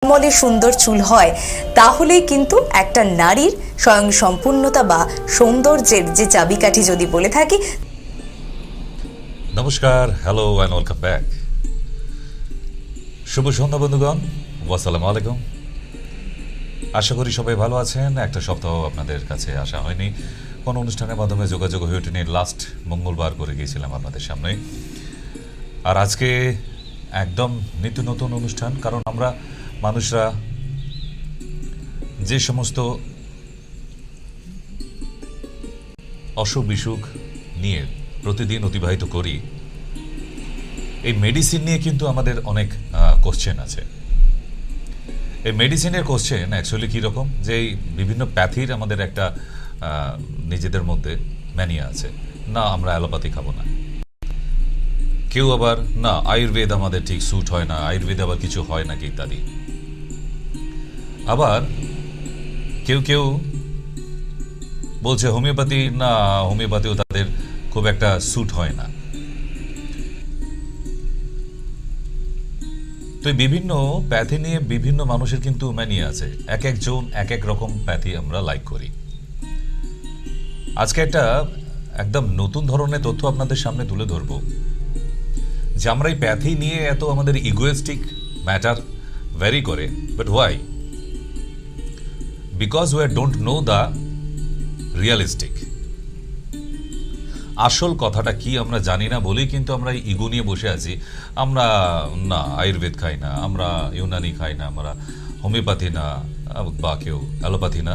মলে সুন্দর চুল হয় তাহলেই কিন্তু একটা নারীর স্বয়ং সম্পূর্ণতা বা সৌন্দর্যের যে চাবিকাঠি যদি বলে থাকি। নমস্কার, হ্যালো অ্যান্ড ওয়েলকাম ব্যাক। শুভ সন্ধ্যা বন্ধুগণ, আসসালামু আলাইকুম। আশা করি সবাই ভালো আছেন। একটা সপ্তাহ আপনাদের কাছে আসা হয়নি, কোনো অনুষ্ঠানের মাধ্যমে যোগাযোগ হয়ে ওঠেনি। লাস্ট মঙ্গলবার করে গিয়েছিলাম আপনাদের সামনে। আর আজকে একদম নিত্য নতুন অনুষ্ঠান, কারণ আমরা মানুষরা যে সমস্ত অসুখ বিসুখ নিয়ে প্রতিদিন অতিবাহিত করি, এই মেডিসিন নিয়ে কিন্তু আমাদের অনেক কোশ্চেন আছে। এই মেডিসিনের কোশ্চেন অ্যাকচুয়ালি কীরকম, যে এই বিভিন্ন প্যাথির আমাদের একটা নিজেদের মধ্যে ম্যানিয়া আছে। না, আমরা অ্যালোপ্যাথি খাবো না। কেউ আবার না, আয়ুর্বেদ আমাদের ঠিক স্যুট হয় না, আয়ুর্বেদে আবার কিছু হয় নাকি ইত্যাদি। আবার কেউ কেউ বলছে হোমিওপ্যাথি, না হোমিওপ্যাথিও তাদের খুব একটা স্যুট হয় না। তো বিভিন্ন প্যাথি নিয়ে বিভিন্ন মানুষের কিন্তু ম্যানিয়া আছে। এক একজন এক এক রকম প্যাথি আমরা লাইক করি। আজকে একটা একদম নতুন ধরনের তথ্য আপনাদের সামনে তুলে ধরবো, যে আমরা এই প্যাথি নিয়ে এত আমাদের ইগোয়েস্টিক ম্যাটার ভ্যারি করে, but why? Because we don't know the realistic. আসল কথাটা কি আমরা জানি না বলেই কিন্তু আমরা ইগো নিয়ে বসে আছি। আমরা না আয়ুর্বেদ খাই না, আমরা ইউনানি খাই না, আমরা হোমিওপ্যাথি না, বা কেউ অ্যালোপ্যাথি না।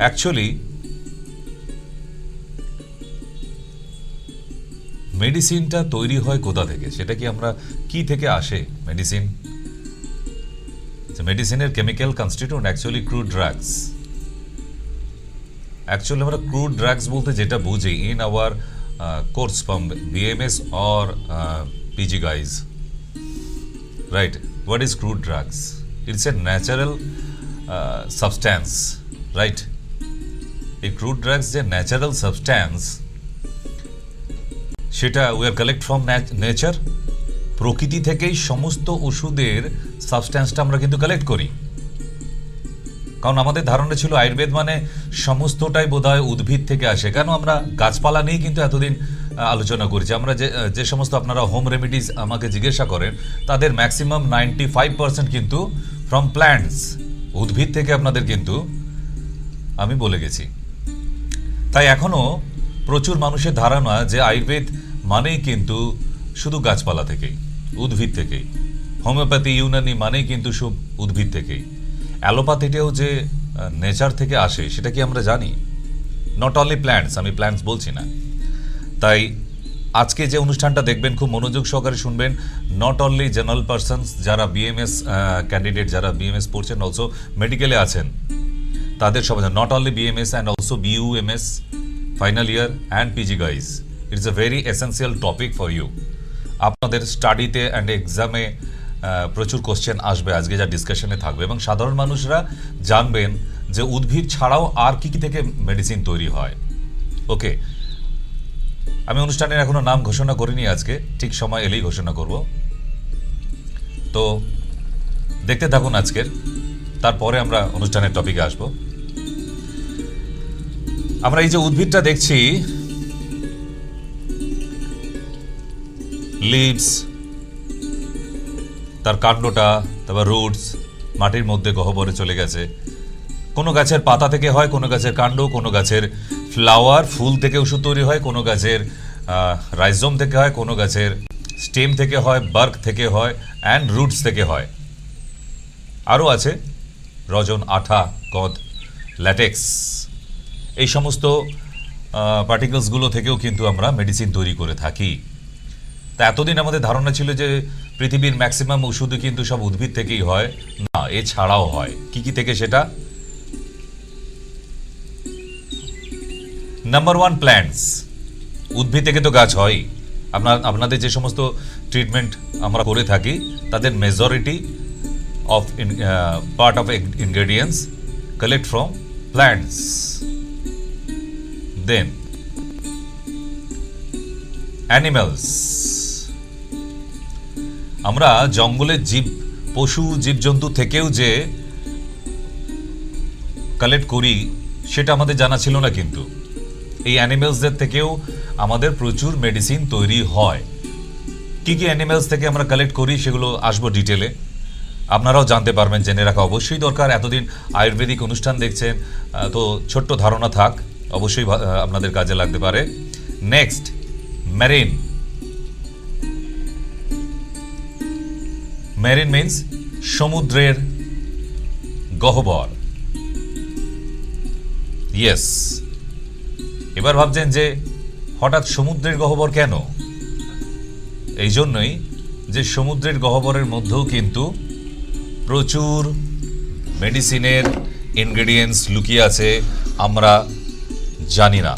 অ্যাকচুয়ালি মেডিসিনটা তৈরি হয় কোথা থেকে, সেটা কি আমরা কি থেকে আসে মেডিসিন? মেডিসিনের chemical constituent actually crude drugs. Actually আমরা ক্রুড ড্রাগস বলতে যেটা বুঝি in our course from BMS or PG guys, right? What is crude drugs? It's a natural substance, right? এই ক্রুড ড্রাগস যে ন্যাচারাল সাবস্ট্যান্স, সেটা we are collect from nature. প্রকৃতি থেকেই সমস্ত ওষুধের সাবস্ট্যান্সটা আমরা কিন্তু কালেক্ট করি। কারণ আমাদের ধারণা ছিল আয়ুর্বেদ মানে সমস্তটাই বোধহয় উদ্ভিদ থেকে আসে। কেন আমরা গাছপালা নিয়েই কিন্তু এতদিন আলোচনা করেছি। আমরা যে সমস্ত আপনারা হোম রেমিডিজ আমাকে জিজ্ঞাসা করেন, তাদের ম্যাক্সিমাম 95% কিন্তু ফ্রম প্ল্যান্টস, উদ্ভিদ থেকে আপনাদের কিন্তু আমি বলে গেছি। তাই এখনও প্রচুর মানুষের ধারণা যে আয়ুর্বেদ মানেই কিন্তু শুধু গাছপালা থেকেই, উদ্ভিদ থেকেই। হোমিওপ্যাথি, ইউনানি মানেই কিন্তু সব উদ্ভিদ থেকেই। অ্যালোপ্যাথিটাও যে নেচার থেকে আসে সেটা কি আমরা জানি? নট অনলি প্ল্যান্টস, আমি প্ল্যান্টস বলছি না। তাই আজকে যে অনুষ্ঠানটা দেখবেন খুব মনোযোগ সহকারে শুনবেন। নট অনলি জেনারেল পারসনস, যারা BMS ক্যান্ডিডেট, যারা BMS পড়ছেন, অলসো মেডিকেলে আছেন, তাদের সবাই। Not only BMS and also BUMS final year and PG guys, it's a very essential topic for you. আপনাদের স্টাডিতে অ্যান্ড এক্সামে প্রচুর কোশ্চেন আসবে আজকে, যা ডিসকাশনে থাকবে, এবং সাধারণ মানুষরা জানবেন যে উদ্ভিদ ছাড়াও আর কি কি থেকে মেডিসিন তৈরি হয়। ওকে, আমি অনুষ্ঠানের এখনো নাম ঘোষণা করিনি, আজকে ঠিক সময় এলেই ঘোষণা করব। তো দেখতে থাকুন আজকের, তারপরে আমরা অনুষ্ঠানের টপিকে আসব। আমরা এই যে উদ্ভিদটা দেখছি, লিভস, তার কাণ্ডটা, তারপর রুটস মাটির মধ্যে গহ্বরে চলে গেছে। কোনো গাছের পাতা থেকে হয়, কোনো গাছের কাণ্ড, কোনো গাছের ফ্লাওয়ার, ফুল থেকে ওষুধ তৈরি হয়, কোনো গাছের রাইজোম থেকে হয়, কোনো গাছের স্টেম থেকে হয়, বার্ক থেকে হয়, অ্যান্ড রুটস থেকে হয়। আরও আছে রজন, আঠা, কদ, ল্যাটেক্স। এই সমস্ত পার্টিকেলসগুলো থেকেও কিন্তু আমরা মেডিসিন তৈরি করে থাকি। তা এতদিন আমাদের ধারণা ছিল যে পৃথিবীর ম্যাক্সিমাম ওষুধই কিন্তু সব উদ্ভিদ থেকেই হয়। না, এছাড়াও হয়। কি কি থেকে সেটা? Number 1, plants. উদ্ভিদ থেকে তো গাছ হয়। আপনাদের যে সমস্ত ট্রিটমেন্ট আমরা করে থাকি, তাদের majority of part of ingredients collect from plants. Then animals. আমরা জঙ্গলের পশু জীবজন্তু থেকেও যে কালেক্ট করি সেটা আমাদের জানা ছিল না। কিন্তু এই অ্যানিমেলসদের থেকেও আমাদের প্রচুর মেডিসিন তৈরি হয়। কি কি অ্যানিমেলস থেকে আমরা কালেক্ট করি সেগুলো আসবো ডিটেলে, আপনারাও জানতে পারবেন, জেনে রাখা অবশ্যই দরকার। এতদিন আয়ুর্বেদিক অনুষ্ঠান দেখছেন, তো ছোট্ট ধারণা থাক, অবশ্যই আপনাদের কাজে লাগতে পারে। Next, marine. মেরিন মিন্স সমুদ্রের গহ্বর। ইয়েস, এবার ভাবছেন যে হঠাৎ সমুদ্রের গহ্বর কেন? এই জন্যই যে সমুদ্রের গহ্বরের মধ্যেও কিন্তু প্রচুর মেডিসিনের ইনগ্রেডিয়েন্টস লুকিয়ে আছে, আমরা জানি না।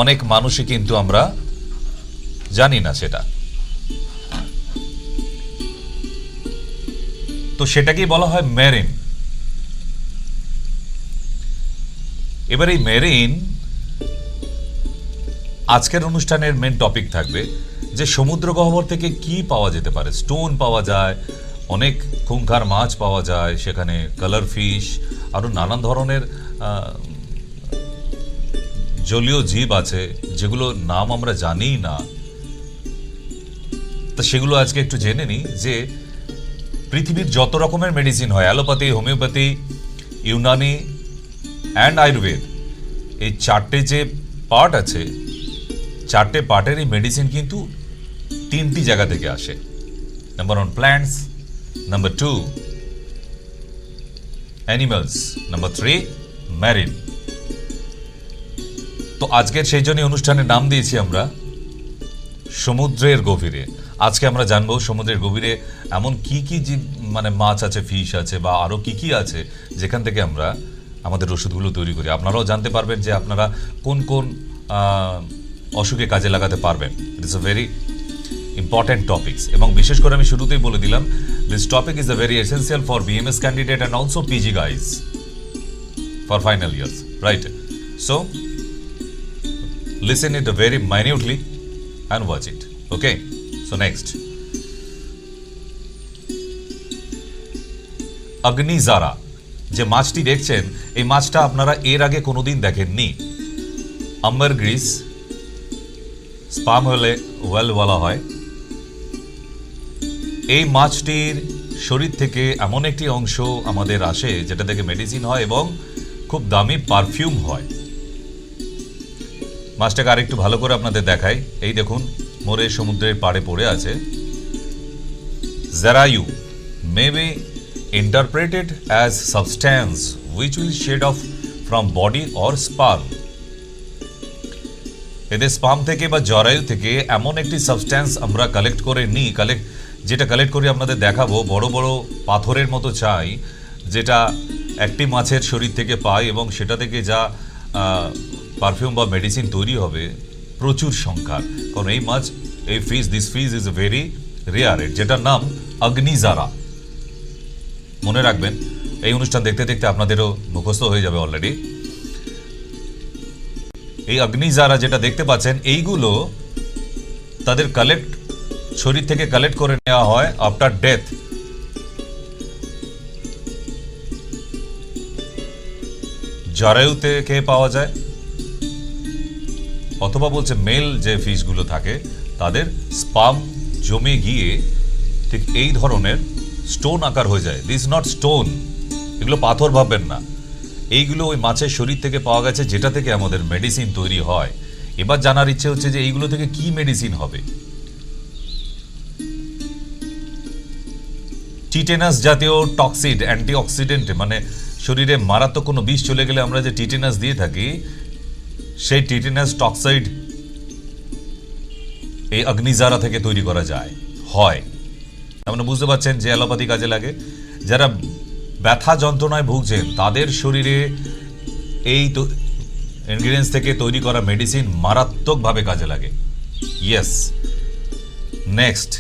অনেক মানুষই কিন্তু আমরা জানি না সেটা। তো সেটাকেই বলা হয় মেরিন। এবার এই মেরিন আজকের অনুষ্ঠানের মেন টপিক থাকবে যে সমুদ্র গহ্বর থেকে কি পাওয়া যেতে পারে। স্টোন পাওয়া যায়, অনেক খুঙ্খার মাছ পাওয়া যায়, সেখানে কালার ফিশ, আরও নানান ধরনের জলীয় জীব আছে যেগুলো নাম আমরা জানিই না। তো সেগুলো আজকে একটু জেনে নিই যে পৃথিবীর যত রকমের মেডিসিন হয়, allopathy, homeopathy, Unani and Ayurveda, এই চারটে যে পার্ট আছে, চারটে পার্টের এই মেডিসিন কিন্তু তিনটি জায়গা থেকে আসে। Number 1 plants, number 2 animals, number 3 marine. তো আজকের সেই জন্যই অনুষ্ঠানের নাম দিয়েছি আমরা সমুদ্রের গভীরে। আজকে আমরা জানবো সমুদ্রের গভীরে এমন কি কি জীব, মানে মাছ আছে, ফিশ আছে, বা আরও কি কি আছে যেখান থেকে আমরা আমাদের ওষুধগুলো তৈরি করি। আপনারাও জানতে পারবেন যে আপনারা কোন কোন অসুখে কাজে লাগাতে পারবেন। ইট ইস আ ভেরি ইম্পর্টেন্ট টপিকস, এবং বিশেষ করে আমি শুরুতেই বলে দিলাম, this topic is a very essential for BMS candidate and also PG guys for final years, right? So listen it very minutely and watch it. Okay, so next, অগ্নিজারা যে মাছটি দেখছেন, এই মাছটা আপনারা এর আগে কোনোদিন দেখেননি। অ্যাম্বারগ্রিস স্পাম হলে ওয়েল বলা হয়। এই মাছটির শরীর থেকে এমন একটি অংশ আমাদের আসে যেটা থেকে মেডিসিন হয় এবং খুব দামি পারফিউম হয়। মাছটাকে আরেকটু ভালো করে আপনাদের দেখাই। এই দেখুন, মরে সমুদ্রের পাড়ে পড়ে আছে। জারায়ু may be interpreted as substance which will shed off from body or sperm. এদের স্পার্ম থেকে বা জরায়ু থেকে এমন একটি সাবস্ট্যান্স আমরা কালেক্ট করে নিই, যেটা কালেক্ট করে আপনাদের দেখাবো। বড় বড় পাথরের মতো চাই, যেটা একটি মাছের শরীর থেকে পাই, এবং সেটা থেকে যা পারফিউম বা মেডিসিন তৈরি হবে প্রচুর সংখ্যার। কারণ এই মাছ, এই fish, this fish is very rare, যেটার নাম অগ্নিজারা। মনে রাখবেন, এই অনুষ্ঠান দেখতে দেখতে আপনাদেরও মুখস্থ হয়ে যাবে অলরেডি। এই অগ্নিজারা যেটা দেখতে পাচ্ছেন, এইগুলো তাদের শরীর থেকে কালেক্ট করে নেওয়া হয় আফটার ডেথ। জরায়ু থেকে পাওয়া যায়, অথবা বলছে মেল যে ফিশগুলো থাকে তাদের স্পার্ম জমে গিয়ে ঠিক এই ধরনের স্টোন আকার হয়ে যায়। দিস নট স্টোন, এগুলো পাথর ভাববেন না। এইগুলো ওই মাছের শরীর থেকে পাওয়া গেছে, যেটা থেকে আমাদের মেডিসিন তৈরি হয়। এবার জানার ইচ্ছে হচ্ছে যে এইগুলো থেকে কি মেডিসিন হবে। টিটেনাস জাতীয় টক্সিড, অ্যান্টিঅক্সিডেন্ট, মানে শরীরে মারাত্মক কোনো বিষ চলে গেলে আমরা যে টিটেনাস দিয়ে থাকি, সেই টিটেনাস টক্সাইড এই অগ্নিজারা থেকে তৈরি করা যায়, হয়। আপনারা বুঝতে পারছেন যে অ্যালোপ্যাথি কাজে লাগে। যারা ব্যথা যন্ত্রণায় ভুগছেন তাদের শরীরে এই ইনগ্রিডিয়েন্টস থেকে তৈরি করা মেডিসিন মারাত্মকভাবে কাজে লাগে। ইয়েস, নেক্সট,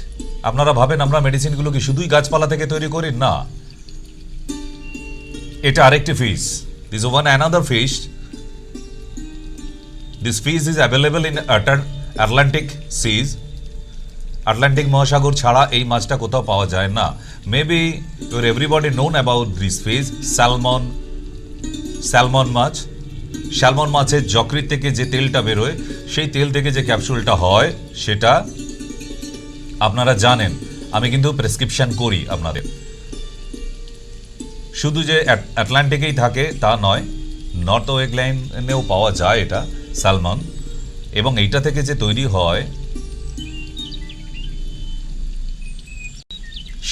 আপনারা ভাবেন আমরা মেডিসিনগুলো কি শুধুই গাছপালা থেকে তৈরি করি? না, এটা আরেকটি fish. This one another fish. This fish is available in Atlantic seas Atlantic মহাসাগর ছাড়া এই মাছটা কোথাও পাওয়া যায় না। Maybe your everybody known about this fish, salmon মাছ। স্যালমন মাছের যকৃৎ থেকে যে তেলটা বেরোয়, সেই তেল থেকে যে ক্যাপসুলটা হয় সেটা আপনারা জানেন। আমি কিন্তু প্রেসক্রিপশন করি আপনাদের। শুধু যে আটলান্টিকেই থাকে তা নয়, নর্থ ওয়েস্টল্যান্ডেও পাওয়া যায় এটা স্যালমন, এবং এইটা থেকে যে তৈরি হয়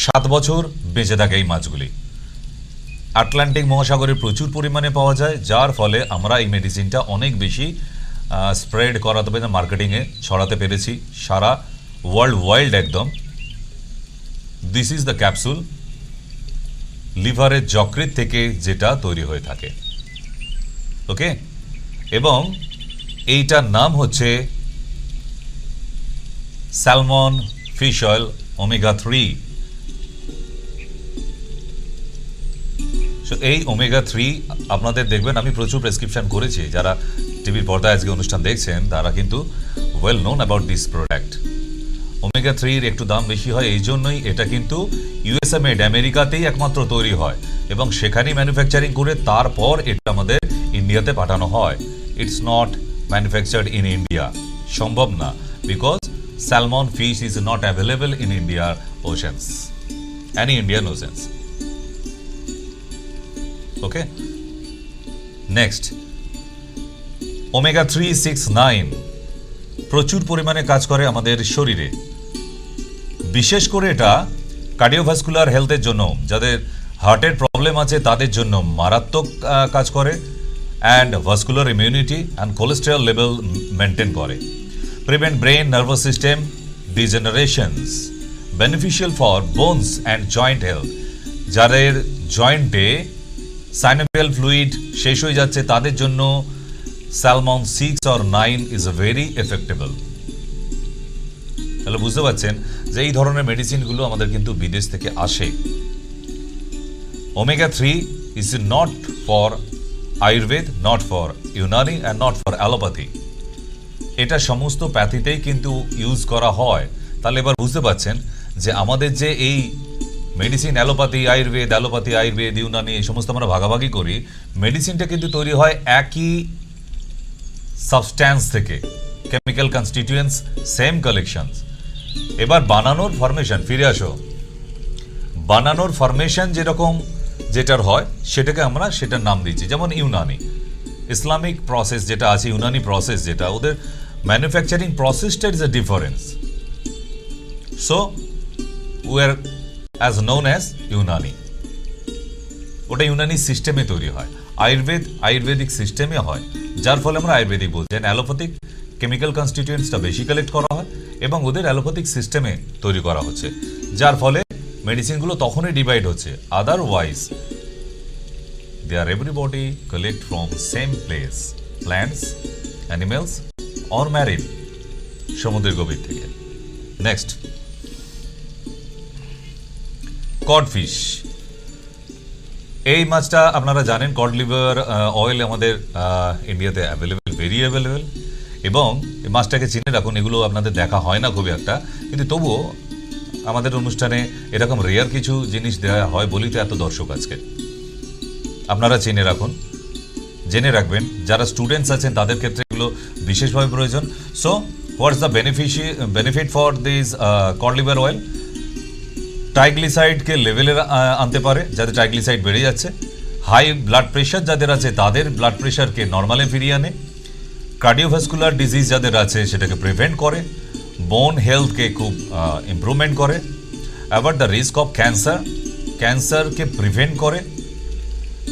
7 বছর বেঁচে থাকে এই মাছগুলি। আটলান্টিক মহাসাগরে প্রচুর পরিমাণে পাওয়া যায়, যার ফলে আমরা এই মেডিসিনটা অনেক বেশি স্প্রেড করাতে পেরে মার্কেটিংয়ে ছড়াতে পেরেছি সারা ওয়ার্ল্ড ওয়াইড একদম। দিস ইজ দ্য ক্যাপসুল, লিভারের যকৃৎ থেকে যেটা তৈরি হয়ে থাকে। ওকে, এবং এইটার নাম হচ্ছে স্যালমন ফিশ অয়েল ওমেগা 3। এই ওমেগা 3 আপনাদের দেখবেন আমি প্রচুর প্রেসক্রিপশন করেছি। যারা টিভির পর্দায় আজকে অনুষ্ঠান দেখছেন তারা কিন্তু well known about this product. Omega 3-র একটু দাম বেশি হয়, এই জন্যই এটা কিন্তু ইউএসএ মেড, আমেরিকাতেই একমাত্র তৈরি হয় এবং সেখানেই ম্যানুফ্যাকচারিং করে তারপর এটা আমাদের ইন্ডিয়াতে পাঠানো হয়। It's not manufactured in India, সম্ভব না, because salmon fish is not available in ইন্ডিয়ার ওশানস, এনি ইন্ডিয়ান ওশানস। ওকে, নেক্সট ওমেগা 369 প্রচুর পরিমাণে কাজ করে আমাদের শরীরে। বিশেষ করে এটা কার্ডিওভাস্কুলার হেলথের জন্য, যাদের হার্টের প্রবলেম আছে তাদের জন্য মারাত্মক কাজ করে, and vascular immunity and cholesterol level maintain করে, prevent brain nervous system degenerations, beneficial for bones and joint health. যাদের জয়েন্টে সাইনোভিয়াল ফ্লুইড শেষ হয়ে যাচ্ছে তাদের জন্য salmon 6 or 9 is very effectable. তাহলে বুঝতে পারছেন যে এই ধরনের মেডিসিনগুলো আমাদের কিন্তু বিদেশ থেকে আসে। Omega 3 is not for Ayurveda, not for Unani and not for allopathy. এটা সমস্ত প্যাথিতেই কিন্তু ইউজ করা হয়। তাহলে এবার বুঝতে পারছেন যে আমাদের যে এই মেডিসিন অ্যালোপ্যাথি আয়ুর্বেদ, ইউনানি এই সমস্ত আমরা ভাগাভাগি করি, মেডিসিনটা কিন্তু তৈরি হয় একই সাবস্ট্যান্স থেকে, কেমিক্যাল কনস্টিটিউয়েন্টস সেম কালেকশনস। এবার বানানোর ফরমেশন ফিরে আসো। বানানোর ফরমেশন যেরকম যেটার হয় সেটাকে আমরা সেটার নাম দিচ্ছি। যেমন ইউনানি, ইসলামিক প্রসেস যেটা আছে, ইউনানি প্রসেস যেটা, ওদের ম্যানুফ্যাকচারিং প্রসেসটা is a difference. So we are as known as Unani. ওটা ইউনানি সিস্টেমে তৈরি হয়। আয়ুর্বেদিক সিস্টেমে হয়, যার ফলে আমরা আয়ুর্বেদিক বলছি। অ্যালোপ্যাথিক কেমিক্যাল কনস্টিটিউয়েন্টসটা বেশি কালেক্ট করা হয় এবং ওদের অ্যালোপ্যাথিক সিস্টেমে তৈরি করা হচ্ছে, যার ফলে মেডিসিনগুলো তখনই ডিভাইড হচ্ছে। Otherwise they are everybody collect from same place, plants, animals or marine, সমুদ্রের গভীর থেকে। Next, codfish. এই মাছটা আপনারা জানেন, কড লিভার অয়েল আমাদের ইন্ডিয়াতে অ্যাভেলেবেল, ভেরি অ্যাভেলেবেল, এবং এই মাছটাকে চিনে রাখুন। এগুলো আপনাদের দেখা হয় না খুবই একটা, কিন্তু তবুও আমাদের অনুষ্ঠানে এরকম রেয়ার কিছু জিনিস দেওয়া হয় বলেই তো এত দর্শক আজকে। আপনারা চিনে রাখুন, জেনে রাখবেন। যারা স্টুডেন্টস আছেন তাদের ক্ষেত্রে এগুলো বিশেষভাবে প্রয়োজন। So what's the benefit for this cod liver oil? ট্রাইগ্লিসাইডকে লেভেলে আনতে পারে, যাদের ট্রাইগ্লিসাইড বেড়ে যাচ্ছে। হাই ব্লাড প্রেশার যাদের আছে তাদের ব্লাড প্রেশারকে নর্মালে ফিরিয়ে আনে। কার্ডিওভাস্কুলার ডিজিজ যাদের আছে সেটাকে প্রিভেন্ট করে। বোন হেলথকে খুব ইমপ্রুভমেন্ট করে। অ্যাবাউট দ্য রিস্ক অফ ক্যান্সারকে প্রিভেন্ট করে।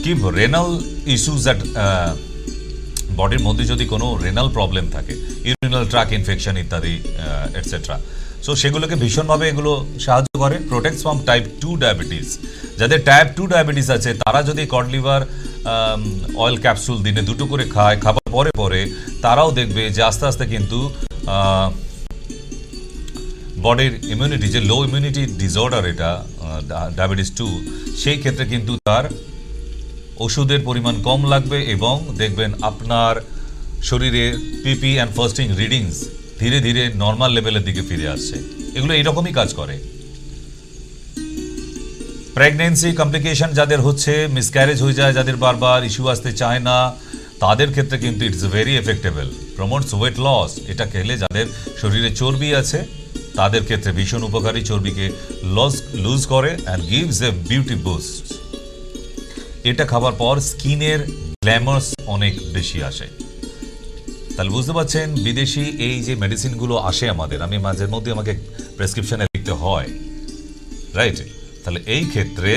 কি রেনাল ইস্যুস দ্যাট বডির মধ্যে যদি কোনো রেনাল প্রবলেম থাকে, ইউরিনাল ট্র্যাক ইনফেকশন ইত্যাদি এটসেট্রা, সো সেগুলোকে ভীষণভাবে এগুলো সাহায্য করে। Protects from type 2 diabetes. যাদের টাইপ 2 ডায়াবেটিস আছে তারা যদি কড লিভার অয়েল ক্যাপসুল দিনে 2টো করে খায়, খাবার পরে পরে তারাও দেখবে যে আস্তে আস্তে কিন্তু বডির ইমিউনিটি, যে লো ইমিউনিটি ডিসঅর্ডার এটা ডায়াবেটিস 2, সেই ক্ষেত্রে কিন্তু তার ওষুধের পরিমাণ কম লাগবে এবং দেখবেন আপনার শরীরে পিপি অ্যান্ড ফাস্টিং রিডিংস ধীরে ধীরে নর্মাল লেভেলের দিকে ফিরে আসছে। এগুলো এইরকমই কাজ করে। প্রেগনেন্সি কমপ্লিকেশন যাদের হচ্ছে, মিসক্যারেজ হয়ে যায় যাদের, বারবার ইস্যু আসতে চায় না, তাদের ক্ষেত্রে কিন্তু it's very effectable. Promotes weight loss, এটা খেলে যাদের শরীরে চর্বি আছে তাদের ক্ষেত্রে ভীষণ উপকারী, চর্বিকে লুজ করে and gives a beauty boost. এটা খাবার পর স্কিনের গ্ল্যামার্স অনেক বেশি আসে। তাহলে বুঝতে পারছেন, বিদেশি এই যে মেডিসিনগুলো আসে আমাদের, আমি মাঝে মধ্যে আমাকে প্রেসক্রিপশনে লিখতে হয়, রাইট? তাহলে এই ক্ষেত্রে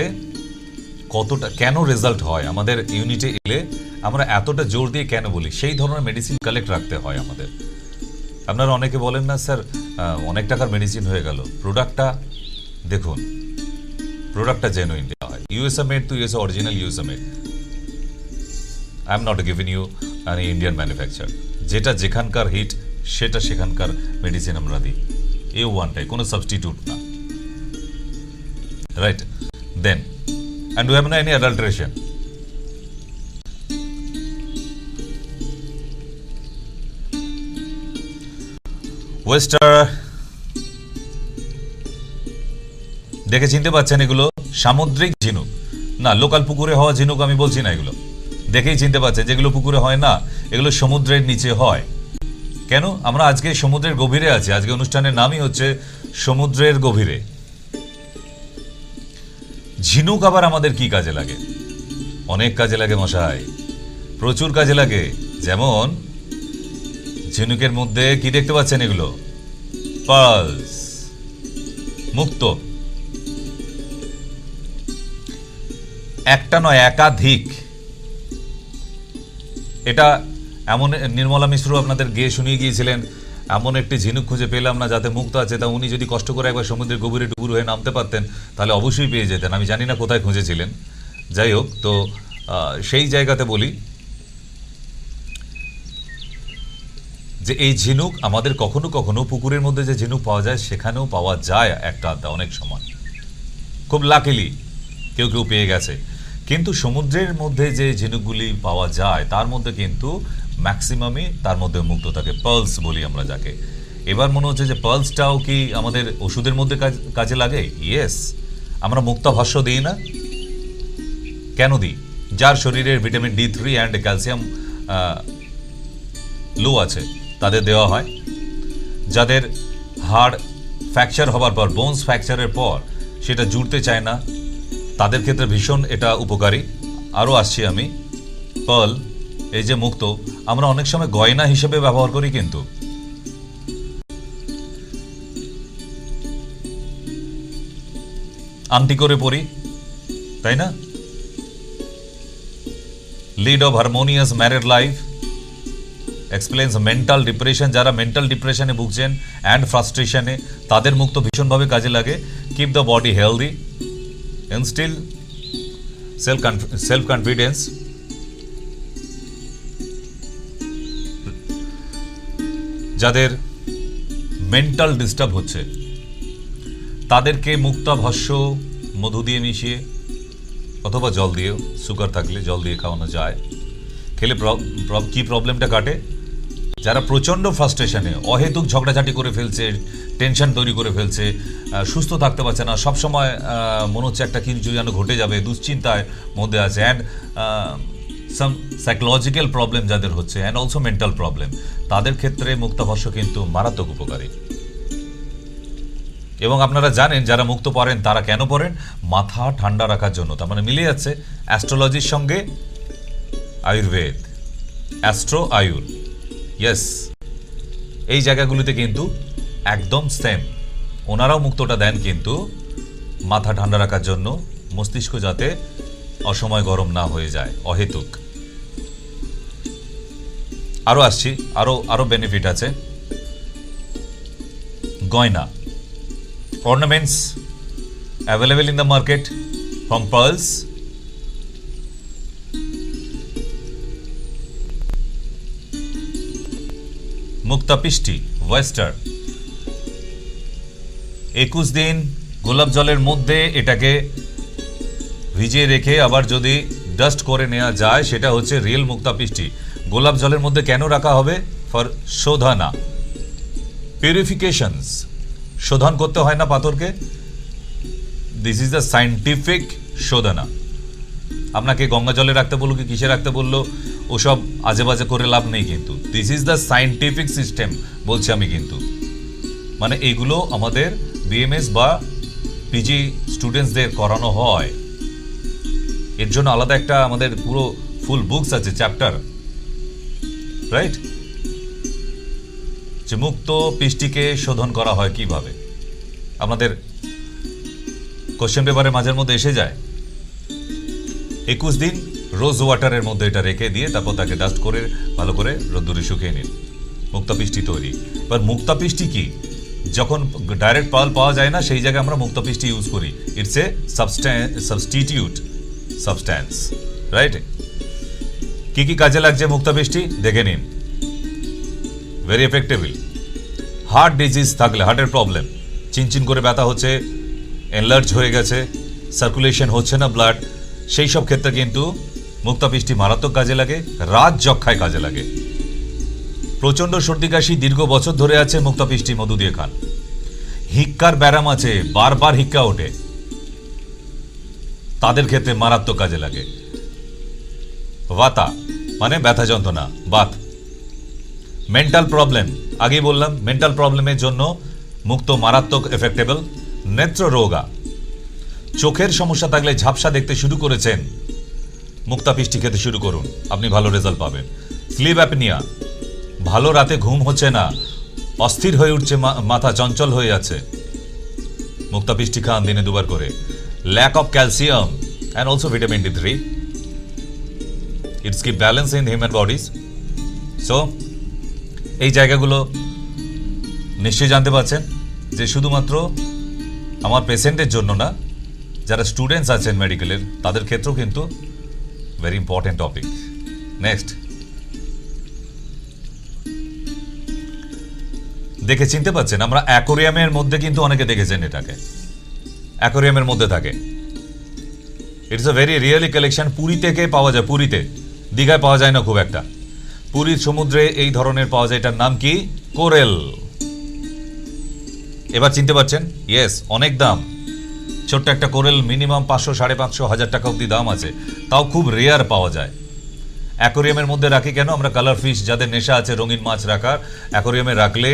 কতটা কেন রেজাল্ট হয় আমাদের ইউনিটে এলে আমরা এতটা জোর দিয়ে কেন বলি, সেই ধরনের মেডিসিন কালেক্ট রাখতে হয় আমাদের। আপনারা অনেকে বলেন না স্যার অনেক টাকার মেডিসিন হয়ে গেল, প্রোডাক্টটা দেখুন, প্রোডাক্টটা জেনুইন দেওয়া হয়, ইউএসএ মেড তো USA original USA made. I am not giving you an Indian manufacture. যেটা যেখানকার হিট সেটা সেখানকার মেডিসিন আমরা দিই, এ ওয়ানটাই, কোনো সাবস্টিটিউট না, right? Then and we have no any adulteration. Oyster দেখে চিনতে পাচ্ছেন এগুলো সামুদ্রিক ঝিনুক, না লোকাল পুকুরে হওয়া ঝিনুক আমি বলছি না, এগুলো দেখেই চিনতে পাচ্ছেন যেগুলো পুকুরে হয় না, এগুলো সমুদ্রের নিচে হয়। কেন? আমরা আজকে সমুদ্রের গভীরে আছি, আজকে অনুষ্ঠানের নামই হচ্ছে সমুদ্রের গভীরে। ঝিনুক আবার আমাদের কি কাজে লাগে? অনেক কাজে লাগে মশাই, প্রচুর কাজে লাগে। যেমন ঝিনুকের মধ্যে কি দেখতে পাচ্ছেন, এগুলো পার্লস, মুক্ত। একটা নয়, একাধিক। এটা এমন, নির্মলা মিশ্র আপনাদের গেয়ে শুনিয়ে গিয়েছিলেন, এমন একটি ঝিনুক খুঁজে পেলাম না যাতে মুক্ত আছে, তা উনি যদি কষ্ট করে একবার সমুদ্রের গভীরে ডুবুর হয়ে নামতে পারতেন তাহলে অবশ্যই পেয়ে যেতেন। আমি জানি না কোথায় খুঁজেছিলেন, যাই হোক। তো সেই জায়গাতে বলি যে এই ঝিনুক আমাদের কখনো কখনো পুকুরের মধ্যে যে ঝিনুক পাওয়া যায় সেখানেও পাওয়া যায় একটা আধটা, অনেক সময় খুব লাকিলি কেউ কেউ পেয়ে গেছে। কিন্তু সমুদ্রের মধ্যে যে ঝিনুকগুলি পাওয়া যায় তার মধ্যে কিন্তু ম্যাক্সিমামই তার মধ্যে মুক্ত থাকে, পার্লস বলি আমরা যাকে। এবার মনে হচ্ছে যে পার্লসটাও কি আমাদের ওষুধের মধ্যে কাজে লাগে? ইয়েস। আমরা মুক্তাভাষ্য দিই না, কেন দিই? যার শরীরের ভিটামিন D3 অ্যান্ড ক্যালসিয়াম লো আছে তাদের দেওয়া হয়। যাদের হাড় ফ্র্যাকচার হবার পর, বোনস ফ্র্যাকচারের পর সেটা জুড়তে চায় না, তাদের ক্ষেত্রে ভীষণ এটা উপকারী। আরও আসছি আমি, পার্ল এই যে মুক্ত, আমরা অনেক সময় গয়না হিসেবে ব্যবহার করি, কিন্তু আংটি করে পরি, তাই না? Lead of harmonious married life explains mental depression. যারা মেন্টাল ডিপ্রেশনে ভুগছেন অ্যান্ড ফ্রাস্ট্রেশনে, তাদের মুক্ত ভীষণভাবে কাজে লাগে। Keep the body healthy, instil self confidence. যাদের মেন্টাল ডিস্টার্ব হচ্ছে তাদেরকে মুক্তাভাষ্য মধু দিয়ে মিশিয়ে অথবা জল দিয়েও, সুগার থাকলে জল দিয়ে খাওয়ানো যায়। খেলে কি প্রবলেমটা কাটে? যারা প্রচণ্ড ফ্রাস্ট্রেশনে, অহেতুক ঝগড়াঝাটি করে ফেলছে, টেনশন তৈরি করে ফেলছে, সুস্থ থাকতে পারছে না, সবসময় মনে হচ্ছে একটা কিছু যেন ঘটে যাবে, দুশ্চিন্তার মধ্যে আছে, অ্যান্ড সাম সাইকোলজিক্যাল প্রবলেম যাদের হচ্ছে, অ্যান্ড অলসো মেন্টাল প্রবলেম, তাদের ক্ষেত্রে মুক্তাভাষ্য কিন্তু মারাত্মক উপকারী। এবং আপনারা জানেন যারা মুক্ত পড়েন তারা কেন পড়েন? মাথা ঠান্ডা রাখার জন্য। তার মানে মিলে যাচ্ছে অ্যাস্ট্রোলজির সঙ্গে আয়ুর্বেদ, অ্যাস্ট্রো আয়ুর, ইয়েস, এই জায়গাগুলিতে কিন্তু একদম সেম। ওনারাও মুক্তটা দেন কিন্তু মাথা ঠান্ডা রাখার জন্য, মস্তিষ্ক যাতে অসময় গরম না হয়ে যায় অহেতুক। আরও আসছি, আরও বেনিফিট আছে। গয়না, ornaments available in the market from pearls, মুক্তাপিষ্টি ওয়েস্টার 21 দিন গোলাপ জলের মধ্যে এটাকে ভিজিয়ে রেখে আবার যদি ডাস্ট করে নেওয়া যায় সেটা হচ্ছে রিয়েল মুক্তাপিষ্টি। গোলাপ জলের মধ্যে কেন রাখা হবে? ফর শোধনা, পিউরিফিকেশনস, শোধন করতে হয় না পাথরকে। দিস ইজ দ্য সায়েন্টিফিক শোধনা। আপনাকে গঙ্গা জলে রাখতে বললো কি কিসে রাখতে বললো, ওসব আজে বাজে করে লাভ নেই কিন্তু। This is the scientific system বলছি আমি কিন্তু। মানে এইগুলো আমাদের বিএমএস বা পিজি স্টুডেন্টসদের করানো হয়। এর জন্য আলাদা একটা আমাদের পুরো ফুল বুকস আছে, চ্যাপ্টার, রাইট? যে মুক্ত পিষ্টিকে শোধন করা হয় কিভাবে, আমাদের কোশ্চেন পেপারে মাঝের মধ্যে এসে যায়। 21 দিন রোজ ওয়াটারের মধ্যে এটা রেখে দিয়ে তারপর তাকে ডাস্ট করে ভালো করে রোদ্দুরে শুকিয়ে নিন, মুক্তা পিষ্টি তৈরি। এবার মুক্তা পিষ্টি কি, যখন ডাইরেক্ট পাল পাওয়া যায় না সেই জায়গায় আমরা মুক্তা পিষ্টি ইউজ করি। It's a substitute substance, right? কি কি কাজে লাগছে মুক্তা পিষ্টি দেখে নিন। ভেরি এফেক্টেবল। হার্ট ডিজিজ থাকলে, হার্টের প্রবলেম, চিনচিন করে ব্যথা হচ্ছে, এনলার্জ হয়ে গেছে, সার্কুলেশন হচ্ছে না ব্লাড, সেই সব ক্ষেত্রে কিন্তু মুক্তা পিষ্টি মারাত্মক কাজে লাগে। রাত যক্ষায় কাজে লাগে। প্রচণ্ড সর্দি কাশি দীর্ঘ বছর ধরে আছে, মুক্তা পিষ্টি মধু দিয়ে খান। হিক্কার ব্যারাম আছে, বারবার হিক্কা ওঠে, তাদের ক্ষেত্রে মারাত্মক কাজে লাগে। বাতা মানে ব্যথা যন্ত্রণা, বাত। মেন্টাল প্রবলেম, আগেই বললাম মেন্টাল প্রবলেমের জন্য মুক্ত মারাত্মক এফেক্টেবল। নেত্র রোগা, চোখের সমস্যা থাকলে ঝাপসা দেখতে শুরু করেছেন, মুক্তা পিষ্টি খেতে শুরু করুন, আপনি ভালো রেজাল্ট পাবেন। স্লিপ অ্যাপনিয়া, ভালো রাতে ঘুম হচ্ছে না, অস্থির হয়ে উঠছে, মাথা চঞ্চল হয়ে যাচ্ছে, মুক্তা পিষ্টি খান দিনে 2 বার করে। Lack of calcium and also vitamin D3, it's keep balance in human bodies. So এই জায়গাগুলো নিশ্চয়ই জানতে পারছেন যে শুধুমাত্র আমার পেশেন্টের জন্য না, যারা স্টুডেন্টস আছেন মেডিকেলের তাদের ক্ষেত্রেও কিন্তু ভেরি ইম্পর্টেন্ট টপিক। নেক্সট, দেখে চিনতে পারছেন আমরা অ্যাকোরিয়ামের মধ্যে কিন্তু অনেকে দেখেছেন এটাকে, অ্যাকোরিয়ামের মধ্যে থাকে। It's a very really collection. Puri থেকে পাওয়া যায়, পুরীতে, দীঘায় পাওয়া যায় না খুব একটা। পুরীর সমুদ্রে এই ধরনের পাওয়া যায়, এটার নাম কি? কোরেল। এবার চিনতে পারছেন? ইয়েস, অনেক দাম। ছোট্ট একটা কোরেল মিনিমাম 500, 550, 1000 টাকা অবধি দাম আছে, তাও খুব রেয়ার পাওয়া যায়। অ্যাকোরিয়ামের মধ্যে রাখি কেন আমরা? কালার ফিশ, যাদের নেশা আছে রঙিন মাছ রাখার, অ্যাকোরিয়ামে রাখলে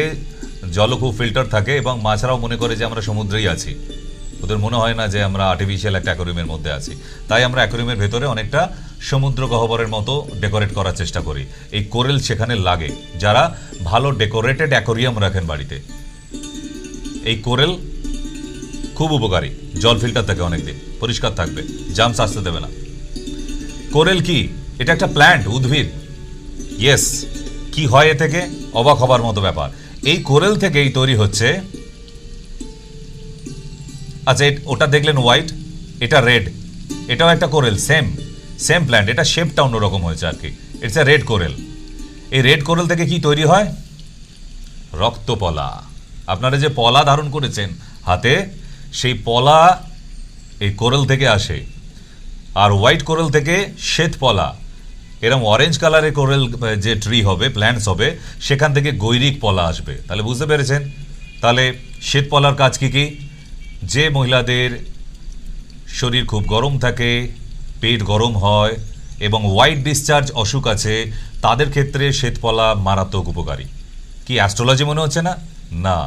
জলও খুব ফিল্টার থাকে এবং মাছরাও মনে করে যে আমরা সমুদ্রেই আছি, ওদের মনে হয় না যে আমরা আর্টিফিশিয়াল একটা অ্যাকোরিয়ামের মধ্যে আছি। তাই আমরা অ্যাকোরিয়ামের ভেতরে অনেকটা সমুদ্র গহ্বরের মতো ডেকোরেট করার চেষ্টা করি। এই কোরেল সেখানে লাগে, যারা ভালো ডেকোরেটেড অ্যাকোরিয়াম রাখেন বাড়িতে। এই কোরেল খুব উপকারী, জল ফিল্টার থাকে অনেকদিন, পরিষ্কার থাকবে, জার্মস আসতে দেবে না। কোরেল কি? এটা একটা প্ল্যান্ট, উদ্ভিদ। ইয়েস, কি হয় এ থেকে? অবাক হবার মতো ব্যাপার। এই কোরেল থেকেই তৈরি হচ্ছে, আচ্ছা ওটা দেখলেন হোয়াইট, এটা রেড, এটাও একটা কোরেল, সেম প্ল্যান্ট, এটা শেপটা অন্যরকম হয়েছে আর কি। It's a red Corel. এই রেড কোরেল থেকে কি তৈরি হয়? রক্তপলা। আপনারা যে পলা ধারণ করেছেন হাতে, সেই পলা এই কোরেল থেকে আসে। আর হোয়াইট কোরেল থেকে শ্বেতপলা, এরকম অরেঞ্জ কালারের কোরেল যে ট্রি হবে, প্ল্যান্টস হবে, সেখান থেকে গৈরিক পলা আসবে। তাহলে বুঝতে পেরেছেন? তাহলে শ্বেতপলার কাজ কি কি? যে মহিলাদের শরীর খুব গরম থাকে, পেট গরম হয় এবং হোয়াইট ডিসচার্জ অসুখ আছে, তাদের ক্ষেত্রে শ্বেতপলা মারাত্মক উপকারী। কি অ্যাস্ট্রোলজি মনে হচ্ছে না? না,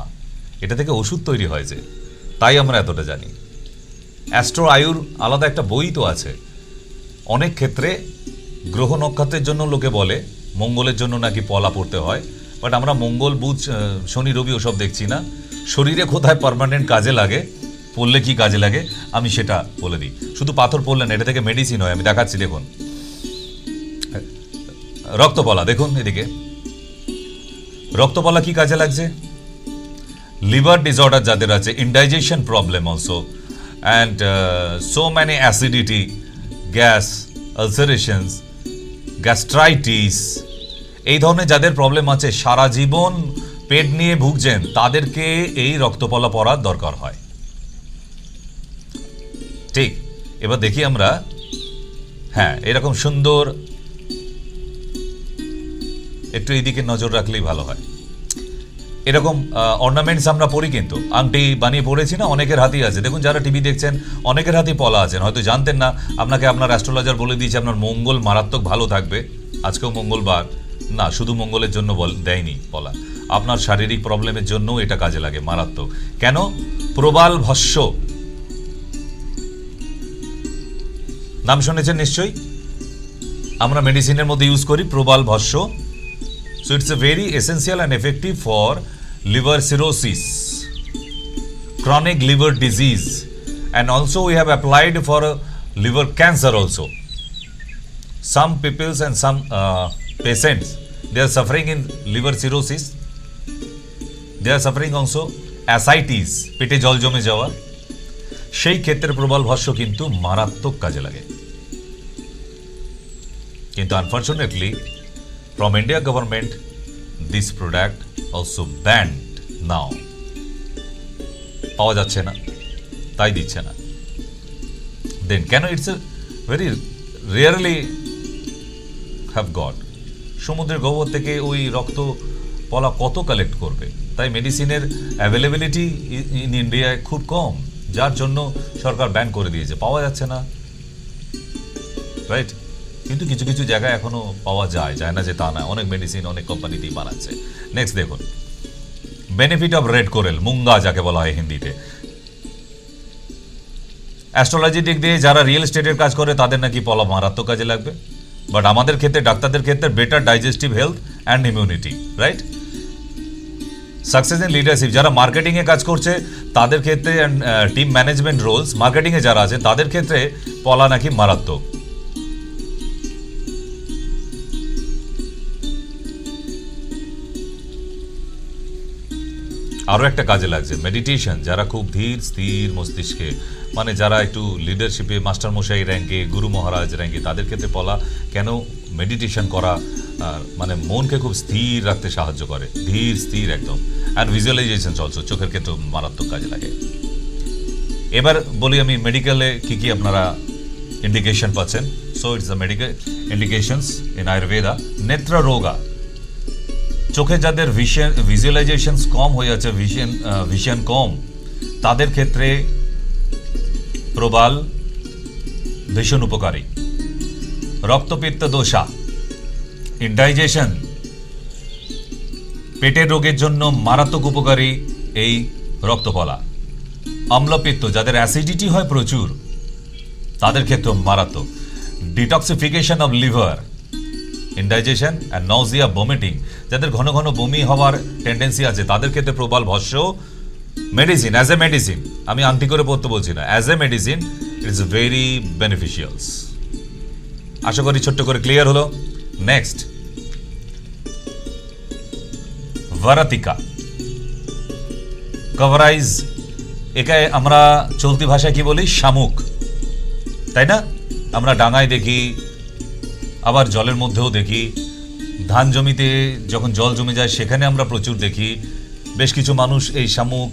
এটা থেকে ওষুধ তৈরি হয়েছে, তাই আমরা এতটা জানি। অ্যাস্ট্রো আয়ুর আলাদা একটা বই তো আছে। অনেক ক্ষেত্রে গ্রহ নক্ষত্রের জন্য লোকে বলে মঙ্গলের জন্য নাকি পলা পড়তে হয়, বাট আমরা মঙ্গল, বুধ, শনি, রবি ওসব দেখছি না। শরীরে কোথায় পার্মানেন্ট কাজে লাগে, পড়লে কি কাজে লাগে আমি সেটা বলে দিই। শুধু পাথর পড়লেন, এটা থেকে মেডিসিন হয়, আমি দেখাচ্ছি দেখুন। রক্তপলা দেখুন এদিকে, রক্তপলা কি কাজে লাগছে? লিভার ডিসঅর্ডার যাদের আছে, indigestion problem also, and so many acidity, gas, ulcerations, gastritis, এই ধরনের যাদের প্রবলেম আছে, সারা জীবন পেট নিয়ে ভুগছেন, তাদেরকে এই রক্তপলা পড়ার দরকার হয়। ঠিক, এবার দেখি আমরা, হ্যাঁ এরকম সুন্দর, একটু এইদিকে নজর রাখলেই ভালো হয়। এরকম অর্নামেন্টস আমরা পরি, কিন্তু আংটি বানিয়ে পড়েছি না, অনেকের হাতেই আছে। দেখুন যারা টিভি দেখছেন অনেকের হাতেই পলা আছেন, হয়তো জানতেন না। আপনাকে আপনার অ্যাস্ট্রোলজার বলে দিয়েছে আপনার মঙ্গল মারাত্মক ভালো থাকবে, আজকেও মঙ্গলবার না, শুধু মঙ্গলের জন্য দেয়নি পলা, আপনার শারীরিক প্রবলেমের জন্য এটা কাজে লাগে মারাত্মক। কেন? প্রবাল ভস্য নাম শুনেছেন নিশ্চয়ই, আমরা মেডিসিনের মধ্যে ইউজ করি প্রবাল ভস্য। So it's a very essential and effective for liver cirrhosis, chronic liver disease, and also we have applied for liver cancer also. Some peoples and some patients, they are suffering in liver cirrhosis. They are suffering also ascites, পেটে জল জমে যাওয়া। সেই ক্ষেত্রে প্রবাল ভস্য কিন্তু মারাত্মক কাজে লাগে। কিন্তু unfortunately from India government, this product also banned now. পাওয়া যাচ্ছে না, তাই দিচ্ছে না। Then কেন? It's a very rarely have got. সমুদ্রের গহ্বর থেকে ওই রক্ত পলা কত কালেক্ট করবে? তাই মেডিসিনের অ্যাভেলেবিলিটি ইন ইন্ডিয়ায় খুব কম, যার জন্য সরকার ব্যান করে দিয়েছে, পাওয়া যাচ্ছে না, রাইট? কিন্তু কিছু কিছু জায়গায় এখনো পাওয়া যায় না যে তা না, অনেক মেডিসিন অনেক কোম্পানিতেই বানাচ্ছে। নেক্সট দেখুন, বেনিফিট অফ রেড কোরেল, মুঙ্গা যাকে বলা হয় হিন্দিতে। অ্যাস্ট্রোলজি দিক দিয়ে যারা রিয়েল এস্টেটের কাজ করে তাদের নাকি পলা মারাত্মক কাজে লাগবে, বাট আমাদের ক্ষেত্রে, ডাক্তারদের ক্ষেত্রে better digestive health and immunity, right? Success in leadership, যারা মার্কেটিংয়ে কাজ করছে তাদের ক্ষেত্রে, অ্যান্ড টিম ম্যানেজমেন্ট রোলস, মার্কেটিংয়ে যারা আছে তাদের ক্ষেত্রে পলা নাকি মারাত্মক। আরও একটা কাজে লাগছে মেডিটেশন, যারা খুব ধীর স্থির মস্তিষ্কে, মানে যারা একটু লিডারশিপে মাস্টারমশাই র্যাঙ্কে, গুরু মহারাজ র্যাঙ্কে, তাদের ক্ষেত্রে পলা কেন? মেডিটেশন করা মানে মনকে খুব স্থির রাখতে সাহায্য করে, ধীর স্থির একদম। অ্যান্ড ভিজুয়ালাইজেশন অলসো, চোখের ক্ষেত্রে মারাত্মক কাজে লাগে। এবার বলি আমি মেডিকেলে কি কি আপনারা ইন্ডিকেশন পাচ্ছেন। So it's the medical indications in Ayurveda. নেত্র রোগা, চোখে যাদের ভিজুয়ালাইজেশন কম হয়ে যাচ্ছে, ভিশন কম, তাদের ক্ষেত্রে প্রবাল ভীষণ উপকারী। রক্তপিত্ত দোষা, ইনডাইজেশন, পেটের রোগের জন্য মারাত্মক উপকারী এই রক্তপলা। অম্লপিত্ত, যাদের অ্যাসিডিটি হয় প্রচুর, তাদের ক্ষেত্রে মারাত্মক। Detoxification of liver, indigestion and Nazia, vomiting, যাদের ঘন ঘন বমি হওয়ার টেন্ডেন্সি আছে, তাদের ক্ষেত্রে প্রবাল ভস্য মেডিসিন, অ্যাজ এ মেডিসিন, আমি আংটি করে পড়তে বলছি না, as a medicine it's very beneficials. আশা করি ছোট্ট করে ক্লিয়ার হলো। নেক্সট, ভারাতিকা, কভারাইজ, একে আমরা চলতি ভাষায় কি বলি? শামুক, তাই না? আমরা ডাঙায় দেখি, আবার জলের মধ্যেও দেখি, ধান জমিতে যখন জল জমে যায় সেখানে আমরা প্রচুর দেখি। বেশ কিছু মানুষ এই শামুক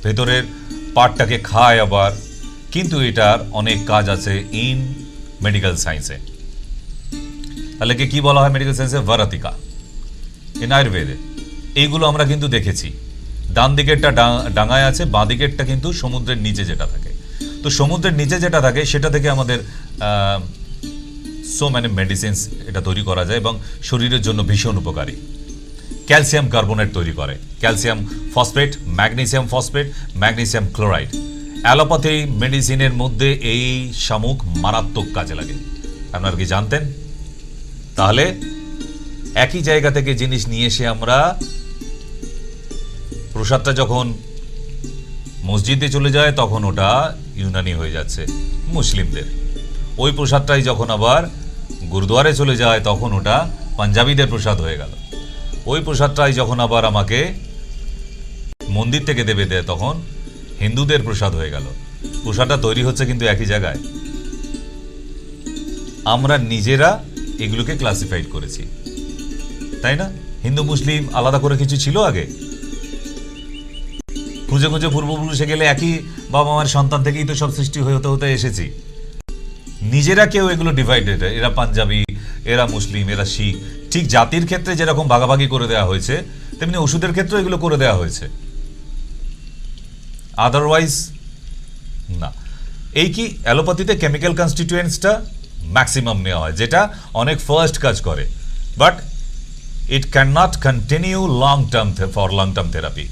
ভেতরের পার্টটাকে খায় আবার, কিন্তু এটার অনেক কাজ আছে ইন মেডিকেল সায়েন্সে। তাহলে কি বলা হয় মেডিকেল সায়েন্সে? ভারাতিকা। ইন আয়ুর্বেদে এইগুলো আমরা কিন্তু দেখেছি। ডান দিকেরটা ডাঙায় আছে, বাঁ দিকেরটা কিন্তু সমুদ্রের নিচে যেটা থাকে। তো সমুদ্রের নিচে যেটা থাকে সেটা থেকে আমাদের সো মেনি মেডিসিনস এটা তৈরি করা যায় এবং শরীরের জন্য ভীষণ উপকারী। ক্যালসিয়াম কার্বনেট তৈরি করে, calcium phosphate, magnesium phosphate, magnesium chloride. Allopathy মেডিসিনের মধ্যে এই শামুক মারাত্মক কাজে লাগে, আপনারা কি জানতেন? তাহলে একই জায়গা থেকে জিনিস নিয়ে এসে আমরা প্রসাদটা যখন মসজিদে চলে যায় তখন ওটা ইউনানি হয়ে যাচ্ছে মুসলিমদের। ওই প্রসাদটাই যখন আবার গুরুদুয়ারে চলে যায় তখন ওটা পাঞ্জাবিদের প্রসাদ হয়ে গেল। ওই প্রসাদটাই যখন আবার আমাকে মন্দির থেকে দেবে দেয় তখন হিন্দুদের প্রসাদ হয়ে গেল। প্রসাদটা তৈরি হচ্ছে কিন্তু একই জায়গায়। আমরা নিজেরা এগুলোকে ক্লাসিফাইড করেছি, তাই না? হিন্দু মুসলিম আলাদা করে কিছু ছিল আগে? খুঁজে খুঁজে পূর্বপুরুষে গেলে একই বাবা মার সন্তান থেকেই তো সব সৃষ্টি হতে হতে এসেছি। নিজেরা কেউ এগুলো ডিভাইডেড, এরা পাঞ্জাবি, এরা মুসলিম, এরা শিখ। ঠিক জাতির ক্ষেত্রে যেরকম ভাগাভাগি করে দেওয়া হয়েছে তেমনি ওষুধের ক্ষেত্রেও এগুলো করে দেওয়া হয়েছে, আদারওয়াইজ না। এই কি অ্যালোপ্যাথিতে কেমিক্যাল কনস্টিটিউয়েন্টসটা ম্যাক্সিমাম নেওয়া হয়, যেটা অনেক ফার্স্ট কাজ করে, but it can not continue for long term therapy.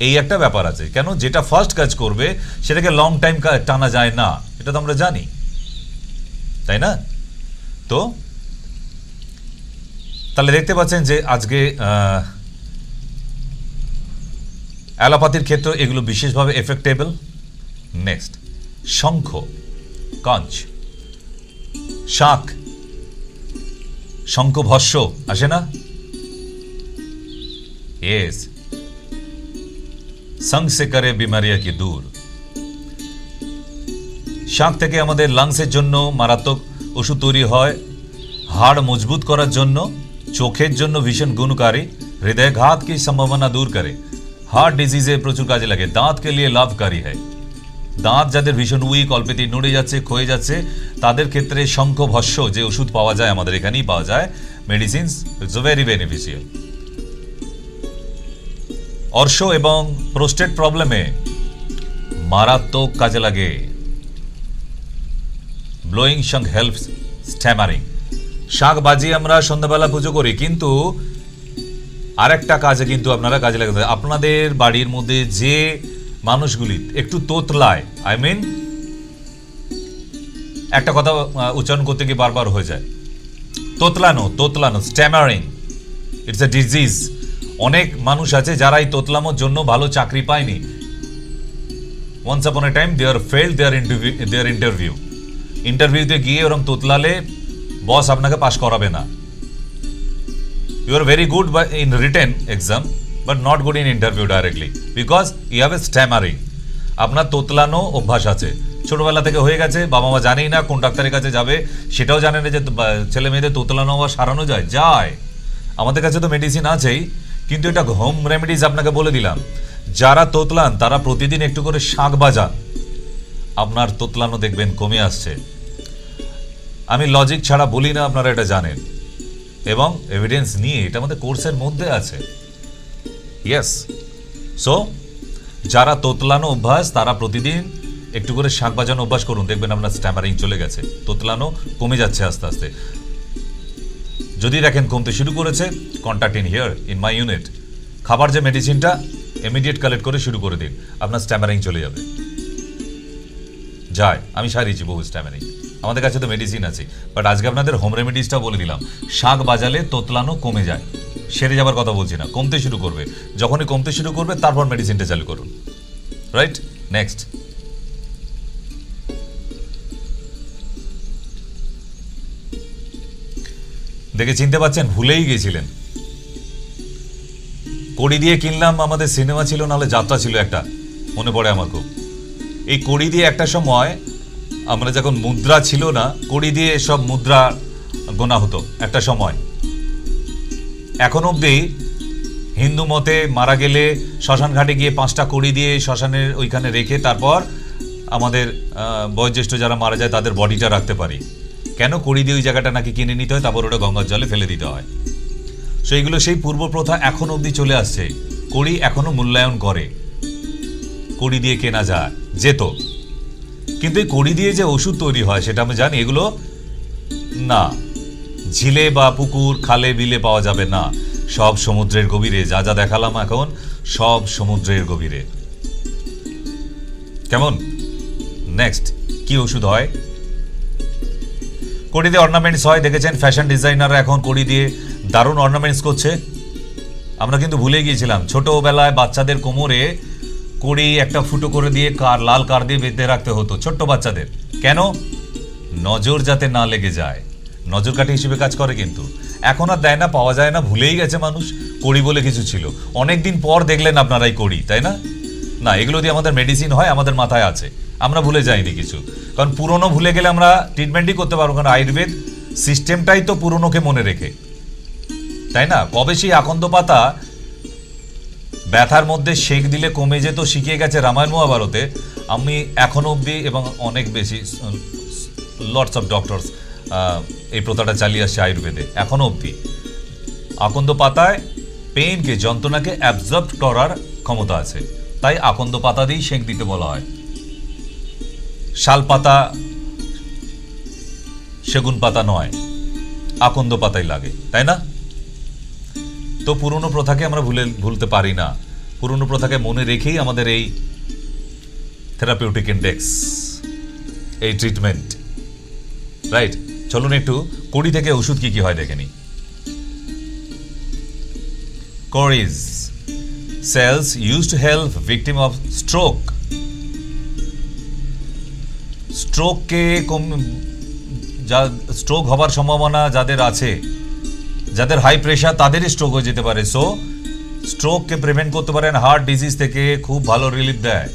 এই একটা ব্যাপার আছে, কেন যেটা ফার্স্ট কাজ করবে সেটাকে লং টাইম টানা যায় না, এটা তো আমরা জানি, তাই না? তো তাহলে দেখতে পাচ্ছেন যে আজকে অ্যালোপ্যাথির ক্ষেত্রে এগুলো বিশেষভাবে এফেক্টেবল। নেক্সট, শঙ্খ, কঞ্চ, শাক, শঙ্খ ভস্য আসে না? ইয়েস, संग से करे बीमारियां की दूर। শাক থেকে আমাদের লাংসের জন্য মারাত্মক ওষুধ তৈরি হয়, হাড় মজবুত করার জন্য, চোখের জন্য ভীষণ গুণকারী, হৃদয়ঘাত की संभावना दूर करे, হার্ট ডিজিজে প্রচুর কাজে লাগে, দাঁত কে লিয়ে লাভকারী হয়। দাঁত যাদের ভীষণ উইক, অল্পেতেই নড়ে যাচ্ছে, ক্ষয়ে যাচ্ছে, তাদের ক্ষেত্রে শঙ্খ ভস্য যে ওষুধ পাওয়া যায়, আমাদের এখানেই পাওয়া যায়, মেডিসিনস, ইটস ভেরি বেনিফিশিয়াল। অর্শ এবং প্রোস্টেট প্রবলেমে মারাত্মক কাজে লাগে। ব্লোয়িং শঙ্খ হেল্পস স্ট্যামারিং। শাক বাজিয়ে আমরা সন্ধ্যাবেলা পুজো করি, কিন্তু আরেকটা কাজে কিন্তু আপনারা কাজে লাগাতে, আপনাদের বাড়ির মধ্যে যে মানুষগুলি একটু তোতলায়, আই মিন একটা কথা উচ্চারণ করতে গিয়ে বারবার হয়ে যায়, তোতলানো, স্ট্যামারিং, ইটস এ ডিজিজ। অনেক মানুষ আছে যারা এই তোতলামোর জন্য ভালো চাকরি পায়নি। ওয়ান্স আপন এ টাইম দে আর ফেল্ড দেয়ার ইন্টারভিউতে গিয়ে ওরকম তোতলালে বস আপনাকে পাস করাবে না। You are very good in written exam, but not good in interview directly, because you have a stammering. আপনার তোতলানো অভ্যাস আছে, ছোটবেলা থেকে হয়ে গেছে, বাবা মা জানেই না কোন ডাক্তারের কাছে যাবে, সেটাও জানে না যে ছেলে মেয়েদের তোতলানো বা সারানো যায়। আমাদের কাছে তো মেডিসিন আছেই, কিন্তু এটা হোম রেমেডিজ আপনাকে বলে দিলাম। যারা তোতলান তারা প্রতিদিন একটু করে শাক বাজান, আপনার তোতলানো দেখবেন কমে আসছে। আমি লজিক ছাড়া বলি না, আপনারা এটা জানেন, এবং এভিডেন্স নিয়ে এটা আমাদের কোর্সের মধ্যে আছে। ইয়েস, সো যারা তোতলানো অভ্যাস তারা প্রতিদিন একটু করে শাক বাজানো অভ্যাস করুন, দেখবেন আপনার স্ট্যামারিং চলে গেছে, তোতলানো কমে যাচ্ছে আস্তে আস্তে। যদি দেখেন কমতে শুরু করেছে, contact in here in my unit. খাবার যে মেডিসিনটা ইমিডিয়েট কালেক্ট করে শুরু করে দিন, আপনার স্ট্যামারিং চলে যাবে। আমি সারিয়েছি বহু স্ট্যামারিং, আমাদের কাছে তো মেডিসিন আছে, বাট আজকে আপনাদের হোম রেমেডিসটা বলে দিলাম। শাক বাজালে তোতলানো কমে যায়, সেরে যাবার কথা বলছি না, কমতে শুরু করবে। যখনই কমতে শুরু করবে তারপর মেডিসিনটা চালু করুন, রাইট? নেক্সট, দেখে চিনতে পাচ্ছেন, ভুলেই গিয়েছিলেন। কড়ি দিয়ে কিনলাম, আমাদের সিনেমা ছিল, নাহলে যাত্রা ছিল একটা, মনে পড়ে আমার খুব। এই কড়ি দিয়ে একটা সময় আমরা যখন মুদ্রা ছিল না, কড়ি দিয়ে সব মুদ্রা গোনা হতো একটা সময়। এখন অবধি হিন্দু মতে মারা গেলে শ্মশান ঘাটে গিয়ে 5টা কড়ি দিয়ে শ্মশানের ওইখানে রেখে তারপর আমাদের বয়োজ্যেষ্ঠ যারা মারা যায় তাদের বডিটা রাখতে পারি। কেন? কড়ি দিয়ে ওই জায়গাটা নাকি কিনে নিতে হয়, তারপর ওটা গঙ্গার জলে ফেলে দিতে হয়। সো এইগুলো সেই পূর্ব প্রথা এখন অবধি চলে আসছে। কড়ি এখনো মূল্যায়ন করে, কড়ি দিয়ে কেনা যেত, কিন্তু এই কড়ি দিয়ে যে ওষুধ তৈরি হয় সেটা আমি জানি, এগুলো না ঝিলে বা পুকুর খালে বিলে পাওয়া যাবে না, সব সমুদ্রের গভীরে। যা যা দেখালাম এখন সব সমুদ্রের গভীরে। কেমন? নেক্সট, কি ওষুধ হয়? কড়ি দিয়ে অর্নামেন্টস হয়, দেখেছেন ফ্যাশন ডিজাইনাররা এখন কড়ি দিয়ে দারুণ অর্নামেন্টস করছে। আমরা কিন্তু ভুলে গিয়েছিলাম, ছোটবেলায় বাচ্চাদের কোমরে কড়ি একটা ফুটো করে দিয়ে লাল কার দিয়ে বেঁধে রাখতে হতো ছোট্ট বাচ্চাদের। কেন? নজর যাতে না লেগে যায়, নজর কাঠি হিসেবে কাজ করে। কিন্তু এখন আর দেয় না, পাওয়া যায় না, ভুলেই গেছে মানুষ। কড়ি বলে কিছু ছিল, অনেকদিন পর দেখলেন আপনারা এই কড়ি, তাই না? না, এগুলো দিয়ে আমাদের মেডিসিন হয়, আমাদের মাথায় আছে, আমরা ভুলে যাইনি কিছু। কারণ পুরনো ভুলে গেলে আমরা ট্রিটমেন্টই করতে পারবো, কারণ আয়ুর্বেদ সিস্টেমটাই তো পুরনোকে মনে রেখে, তাই না? কবে সেই আকন্দ পাতা ব্যথার মধ্যে সেক দিলে কমে যেত, শিখিয়ে গেছে রামায়ণ মহাভারতে। আমি এখনো অবধি এবং অনেক বেশি লটস অফ ডক্টরস এই প্রথাটা চালিয়ে আসছে আয়ুর্বেদে এখনো অবধি। আকন্দ পাতায় পেইনকে, যন্ত্রণাকে অ্যাবজর্ব করার ক্ষমতা আছে, তাই আকন্দ পাতা দিয়েই সেঁক দিতে বলা হয়। শাল পাতা, সেগুন পাতা নয়, আকন্দ পাতাই লাগে, তাই না? তো পুরনো প্রথাকে আমরা ভুলতে পারি না। পুরনো প্রথাকে মনে রেখেই আমাদের এই থেরাপিউটিক ইন্ডেক্স, এই ট্রিটমেন্ট, রাইট? চলুন একটু কড়ি থেকে ওষুধ কি কি হয় দেখে নিই। Curries cells used to help victim of stroke. স্ট্রোককে স্ট্রোক হবার সম্ভাবনা যাদের আছে, যাদের হাই প্রেশার, তাদেরই স্ট্রোক হয়ে যেতে পারে। সো স্ট্রোককে প্রিভেন্ট করতে পারেন, হার্ট ডিজিজ থেকে খুব ভালো রিলিফ দেয়।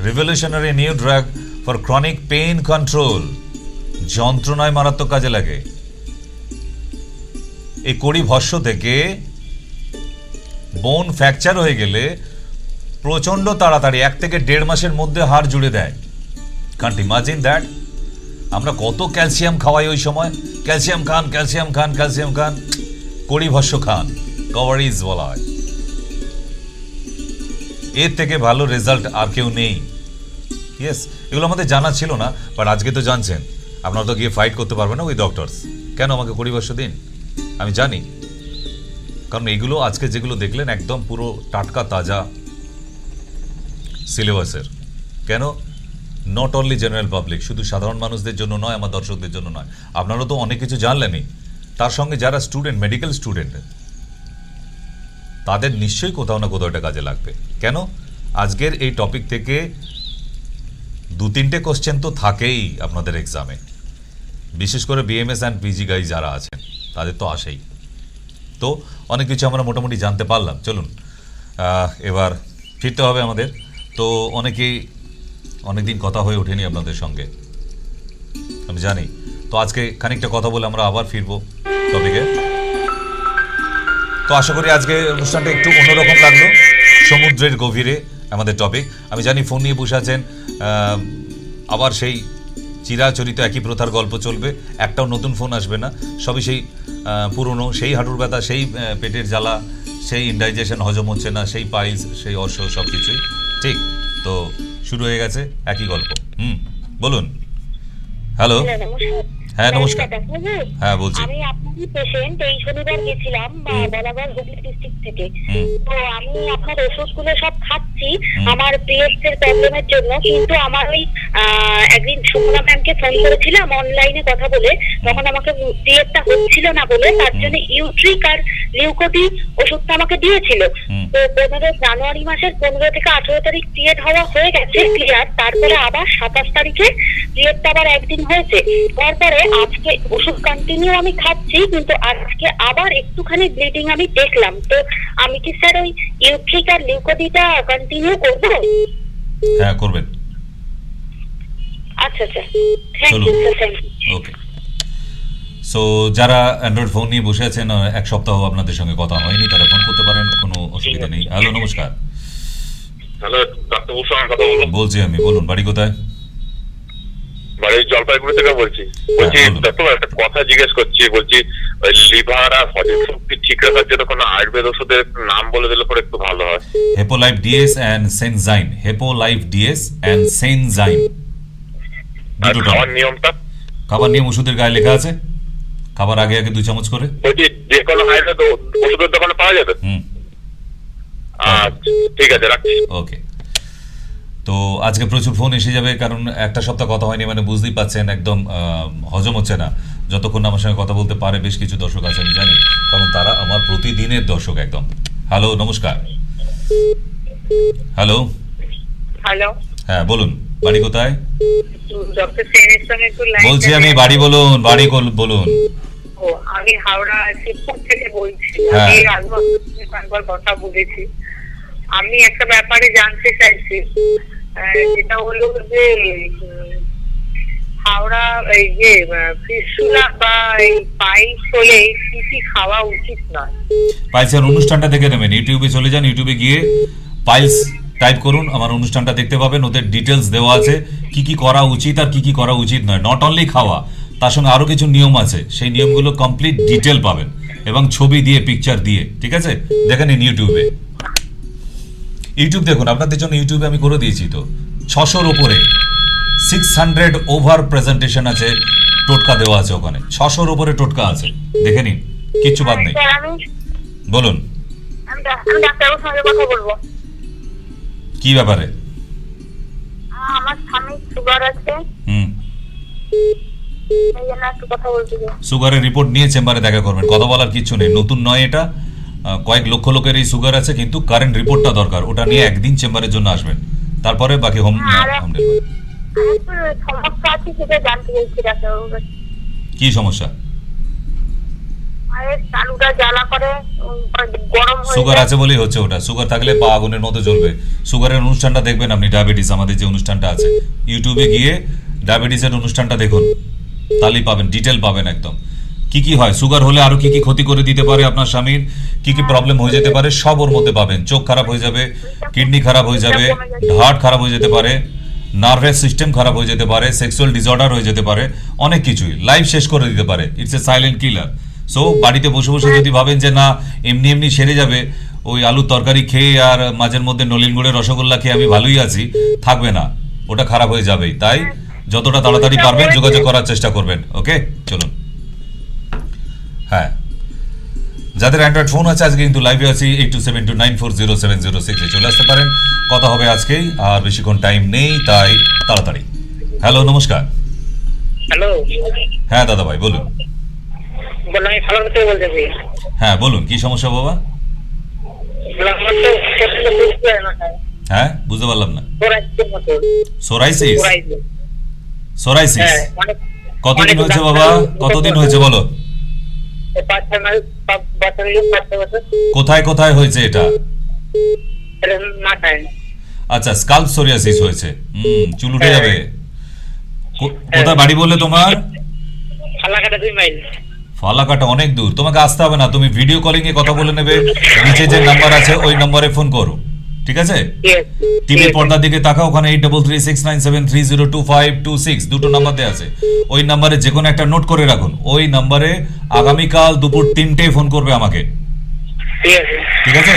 Revolutionary new drug for chronic pain control, যন্ত্রণায় মারাত্মক কাজে লাগে। এই কড়ি ভস্য থেকে বোন ফ্র্যাকচার হয়ে গেলে প্রচন্ড তাড়াতাড়ি 1 থেকে 1.5 মাসের মধ্যে হাড় জুড়ে দেয়। Kant imagine that. আমরা কত ক্যালসিয়াম খাওয়াই ওই সময়, ক্যালসিয়াম খান, ক্যালসিয়াম খান, ক্যালসিয়াম খান, কড়ি ভস্য খান, কভারিজ বলা হয়। এর থেকে ভালো রেজাল্ট আর কেউ নেই। ইয়েস, এগুলো আমাদের জানা ছিল না, বাট আজকে তো জানছেন। আপনারা তো গিয়ে ফাইট করতে পারবেন না ওই ডক্টরস, কেন আমাকে কড়ি ভস্য দিন। আমি জানি, কারণ এগুলো আজকে যেগুলো দেখলেন একদম পুরো টাটকা তাজা সিলেবাসের। কেন? নট অনলি জেনারেল পাবলিক, শুধু সাধারণ মানুষদের জন্য নয়, আমার দর্শকদের জন্য নয়। আপনারা তো অনেক কিছু জানলেনই, তার সঙ্গে যারা স্টুডেন্ট, মেডিকেল স্টুডেন্ট, তাদের নিশ্চয়ই কোথাও না কোথাও এটা কাজে লাগবে। কেন? আজকের এই টপিক থেকে 2-3টে কোশ্চেন তো থাকেই আপনাদের এক্সামে, বিশেষ করে বিএমএস অ্যান্ড পিজি গাই যারা আছেন তাদের তো আসেই। তো অনেক কিছু আমরা মোটামুটি জানতে পারলাম। চলুন এবার ফিরতে হবে আমাদের। তো অনেকদিন কথা হয়ে ওঠেনি আপনাদের সঙ্গে, আমি জানি। তো আজকে খানিকটা কথা বলে আমরা আবার ফিরবো টপিকে। তো আশা করি আজকে অনুষ্ঠানটা একটু অন্যরকম লাগলো। সমুদ্রের গভীরে আমাদের টপিক। আমি জানি ফোন নিয়ে বসে আছেন, আবার সেই চিরাচরিত একই প্রথার গল্প চলবে, একটাও নতুন ফোন আসবে না, সবই সেই পুরনো, সেই হাঁটুর ব্যথা, সেই পেটের জ্বালা, সেই ইনডাইজেশন, হজম হচ্ছে না, সেই পাইলস, সেই অর্শ, সব কিছুই ঠিক। তো শুরু হয়ে গেছে একই গল্প। বলুন। হ্যালো। হ্যাঁ নমস্কার। হ্যাঁ বলছি। আমি আপনারই পেশেন্ট। এই শনিবার গেছিলাম বলাগড়, হুগলি ডিস্ট্রিক্ট থেকে। তো আমি আপনার ওষুধগুলো সব খাচ্ছি আমার পিরিয়ডস এর প্রবলেমের জন্য, কিন্তু আমার ওই একদিন সুমনা ম্যামকে ফোন করেছিলাম অনলাইনে কথা বলে, তখন আমাকে পিরিয়ডটা হচ্ছিল না বলে তার জন্য ইউট্রিক আর লিউকোডি ওষুধটা আমাকে দিয়েছিল। তো 15 জানুয়ারি মাসের 15 থেকে 18 তারিখ পিরিয়ড হওয়া হয়ে গেছে ক্লিয়ার। তারপরে আবার 27 তারিখে পিরিয়ডটা আবার একদিন হয়েছে। তারপরে আজকে ওষুধ কন্টিনিউ আমি খাচ্ছি, কিন্তু আজকে আবার একটুখানি ব্লিডিং আমি দেখলাম। তো আমি কি স্যার ওই ইউট্রিক আর লিউকোডিটা কন্টিনিউ করব? হ্যাঁ করবেন। আচ্ছা আচ্ছা, thank you sir, thank you. Okay. So যারা অ্যান্ড্রয়েড ফোন নিয়ে বসে আছেন, এক সপ্তাহ আপনাদের সঙ্গে কথা হয়নি, তারা ফোন করতে পারেন, কোনো অসুবিধা নেই। হ্যালো নমস্কার। হ্যালো ডাক্তার বসু, আমার কথা বলুন। বলছি আমি, বলুন। বাড়ি কোথায়? বাড়ি জলপাইগুড়ি থেকে বলছি। ডাক্তার একটা কথা জিজ্ঞেস করছি, বলছি ওই লিভার আর হজম শক্তি ঠিক রাখার জন্য কোনো আয়ুর্বেদ ওষুধের নাম বলে দিলে পরে একটু ভালো হয়। Hepolife DS and Senzyme. Hepolife DS and Senzyme. খাওয়ার নিয়মটা? খাবার নিয়ম ওষুধের গায়ে লেখা আছে। খাবার আগে 2 চামচ করে। বলছি যে কোনো আয়ুর্বেদ ওষুধের দোকানে পাওয়া যাবে? আচ্ছা ঠিক আছে, রাখছি। ওকে। তো আজকে প্রচুর ফোন এসে যাবে, কারণ একটা সপ্তাহ কথা হয়নি, মানে বুঝতেই পাচ্ছেন একদম হজম হচ্ছে না। যতক্ষণ আমার সঙ্গে কথা বলতে পারে বেশ কিছু দর্শক আছে আমি জানি, কারণ তারা আমার প্রতিদিনের দর্শক একদম। হ্যালো নমস্কার। হ্যালো। হ্যালো। হ্যাঁ বলুন। বাড়ি কোথায়? ডক্টর সেনের সঙ্গে একটু লাইন। বলছি আমি, বাড়ি বলুন, বাড়ি বলুন। ও আমি হাওড়া শিবপুর থেকে বলছি। হ্যাঁ। আমি একবার কথা বলেছি। আমি একটা ব্যাপারে জানতে চাইছি, যেটা হলো যে হাওড়া এই যে ফিসুলা বা এই পাইলস হলে কি কি খাওয়া উচিত নয়? পাইলসের অনুষ্ঠানটা দেখে নেবেন, ইউটিউবে চলে যান, ইউটিউবে গিয়ে পাইলস টাইপ করুন, আমার অনুষ্ঠানটা দেখতে পাবেন। ওদের ডিটেলস দেওয়া আছে কি কি করা উচিত আর কি কি করা উচিত নয়। নট অনলি খাওয়া, তার সঙ্গে আরো কিছু নিয়ম আছে, সেই নিয়মগুলো কমপ্লিট ডিটেল পাবেন। এবং ছবি দিয়ে পিকচার দিয়ে, ঠিক আছে? দেখে নিন ইউটিউবে। ইউটিউব দেখুন, আপনাদের জন্য ইউটিউবে আমি করে দিয়েছি তো, 600-র উপরে 600 ওভার প্রেজেন্টেশন আছে, টোটকা দেওয়া আছে ওখানে, 600-র উপরে টোটকা আছে, দেখে নিন, কিচ্ছু বাদ নেই। স্যার আমি বলুন আমি ডাক্তারবাবুর সঙ্গে কথা বলবো। কি ব্যাপারে? আমার স্বামীর সুগার আছে, এই জন্য একটু কথা বলতে চাই। সুগারের রিপোর্ট নিয়ে চেম্বারে দেখা করবেন, কথা বলার কিছু নেই, নতুন নয় এটা, কয়েক লক্ষ লোকের এই সুগার আছে, কিন্তু কারেন্ট রিপোর্টটা দরকার, ওটা নিয়ে একদিন চেম্বারের জন্য আসবেন, তারপরে বাকি হোম ডেলিভারি। একটু সমস্যা আছে সেটা জানতে চাইছি ডাক্তারবাবুর কাছে। কি সমস্যা? আরে চালুটা জ্বালা করে, গরম হয়ে সুগার যায়। আছে বলেই হচ্ছে ওটা, সুগার থাকলে পা আগুনের মতো জ্বলবে। সুগারের অনুষ্ঠানটা দেখবেন আপনি, ডায়াবেটিস আমাদের যে অনুষ্ঠানটা আছে, ইউটিউবে গিয়ে ডায়াবেটিসের অনুষ্ঠানটা দেখুন, তাহলেই পাবেন, ডিটেল পাবেন একদম। কি কি হয় সুগার হলে, আরো কি কি ক্ষতি করে দিতে পারে আপনার স্বামীর, কি কি প্রবলেম হয়ে যেতে পারে, সব ওর মধ্যে পাবেন। চোখ খারাপ হয়ে যাবে, কিডনি খারাপ হয়ে যাবে, হার্ট খারাপ হয়ে যেতে পারে, নার্ভাস সিস্টেম খারাপ হয়ে যেতে পারে, সেক্সুয়াল ডিসঅর্ডার হয়ে যেতে পারে, অনেক কিছুই, লাইফ শেষ করে দিতে পারে। It's a silent killer. So বাড়িতে বসে বসে যদি ভাবেন যে না এমনি এমনি সেরে যাবে, ওই আলুর তরকারি খেয়ে আর মাঝের মধ্যে নলিন গুড়ের রসগোল্লা খেয়ে আমি ভালোই আছি, থাকবে না, ওটা খারাপ হয়ে যাবেই। তাই যতটা তাড়াতাড়ি পারবেন যোগাযোগ করার চেষ্টা করবেন। ওকে, চলুন। হ্যাঁ, যাদের অ্যান্ড্রয়েড ফোন আছে আজকে কিন্তু লাইভে আছি, 8272940706 চলে আসতে পারেন, কথা হবে আজকেই, আর বেশিক্ষণ টাইম নেই, তাই তাড়াতাড়ি। হ্যালো, নমস্কার। হ্যালো, হ্যাঁ দাদা ভাই বলুন। বললাম আমি ভালো থেকে বলতেছি। হ্যাঁ বলুন, কি সমস্যা বাবা? বললাম আমার তো প্রচন্ড বুঝতে পারে না স্যার। হ্যাঁ বুঝতে পারলাম না। সোরাইসিসের মতো। সোরাইসিস? সোরাইসিস। সোরাইসিস হ্যাঁ, অনেক কতদিন হয়েছে বাবা, কতদিন হয়েছে বলো? এই 5-6 মাস, 5 বছর। কোথায় কোথায় হয়েছে এটা? এটা মাথায়। আচ্ছা, স্কাল্প সোরিয়াসিস হয়েছে। চুল উঠে যাবে। কোথায় বাড়ি বললে তোমার? ফালাকাটা 2 মাইল। ফালাকাটা অনেক দূর, তোমাকে আসতে হবে না, তুমি ভিডিও কলিং এ কথা বলে নেবে, নিচে যে নাম্বার আছে ওই নম্বরে ফোন করো, ঠিক আছে? টিভির পর্দার দিকে তাকাও, ওখানে 833697302526 দুটো নাম্বার দেওয়া আছে, ওই নাম্বারে যে কোনো একটা নোট করে রাখুন, ওই নাম্বারে আগামীকাল দুপুর 3টেয় ফোন করবে আমাকে, ঠিক আছে?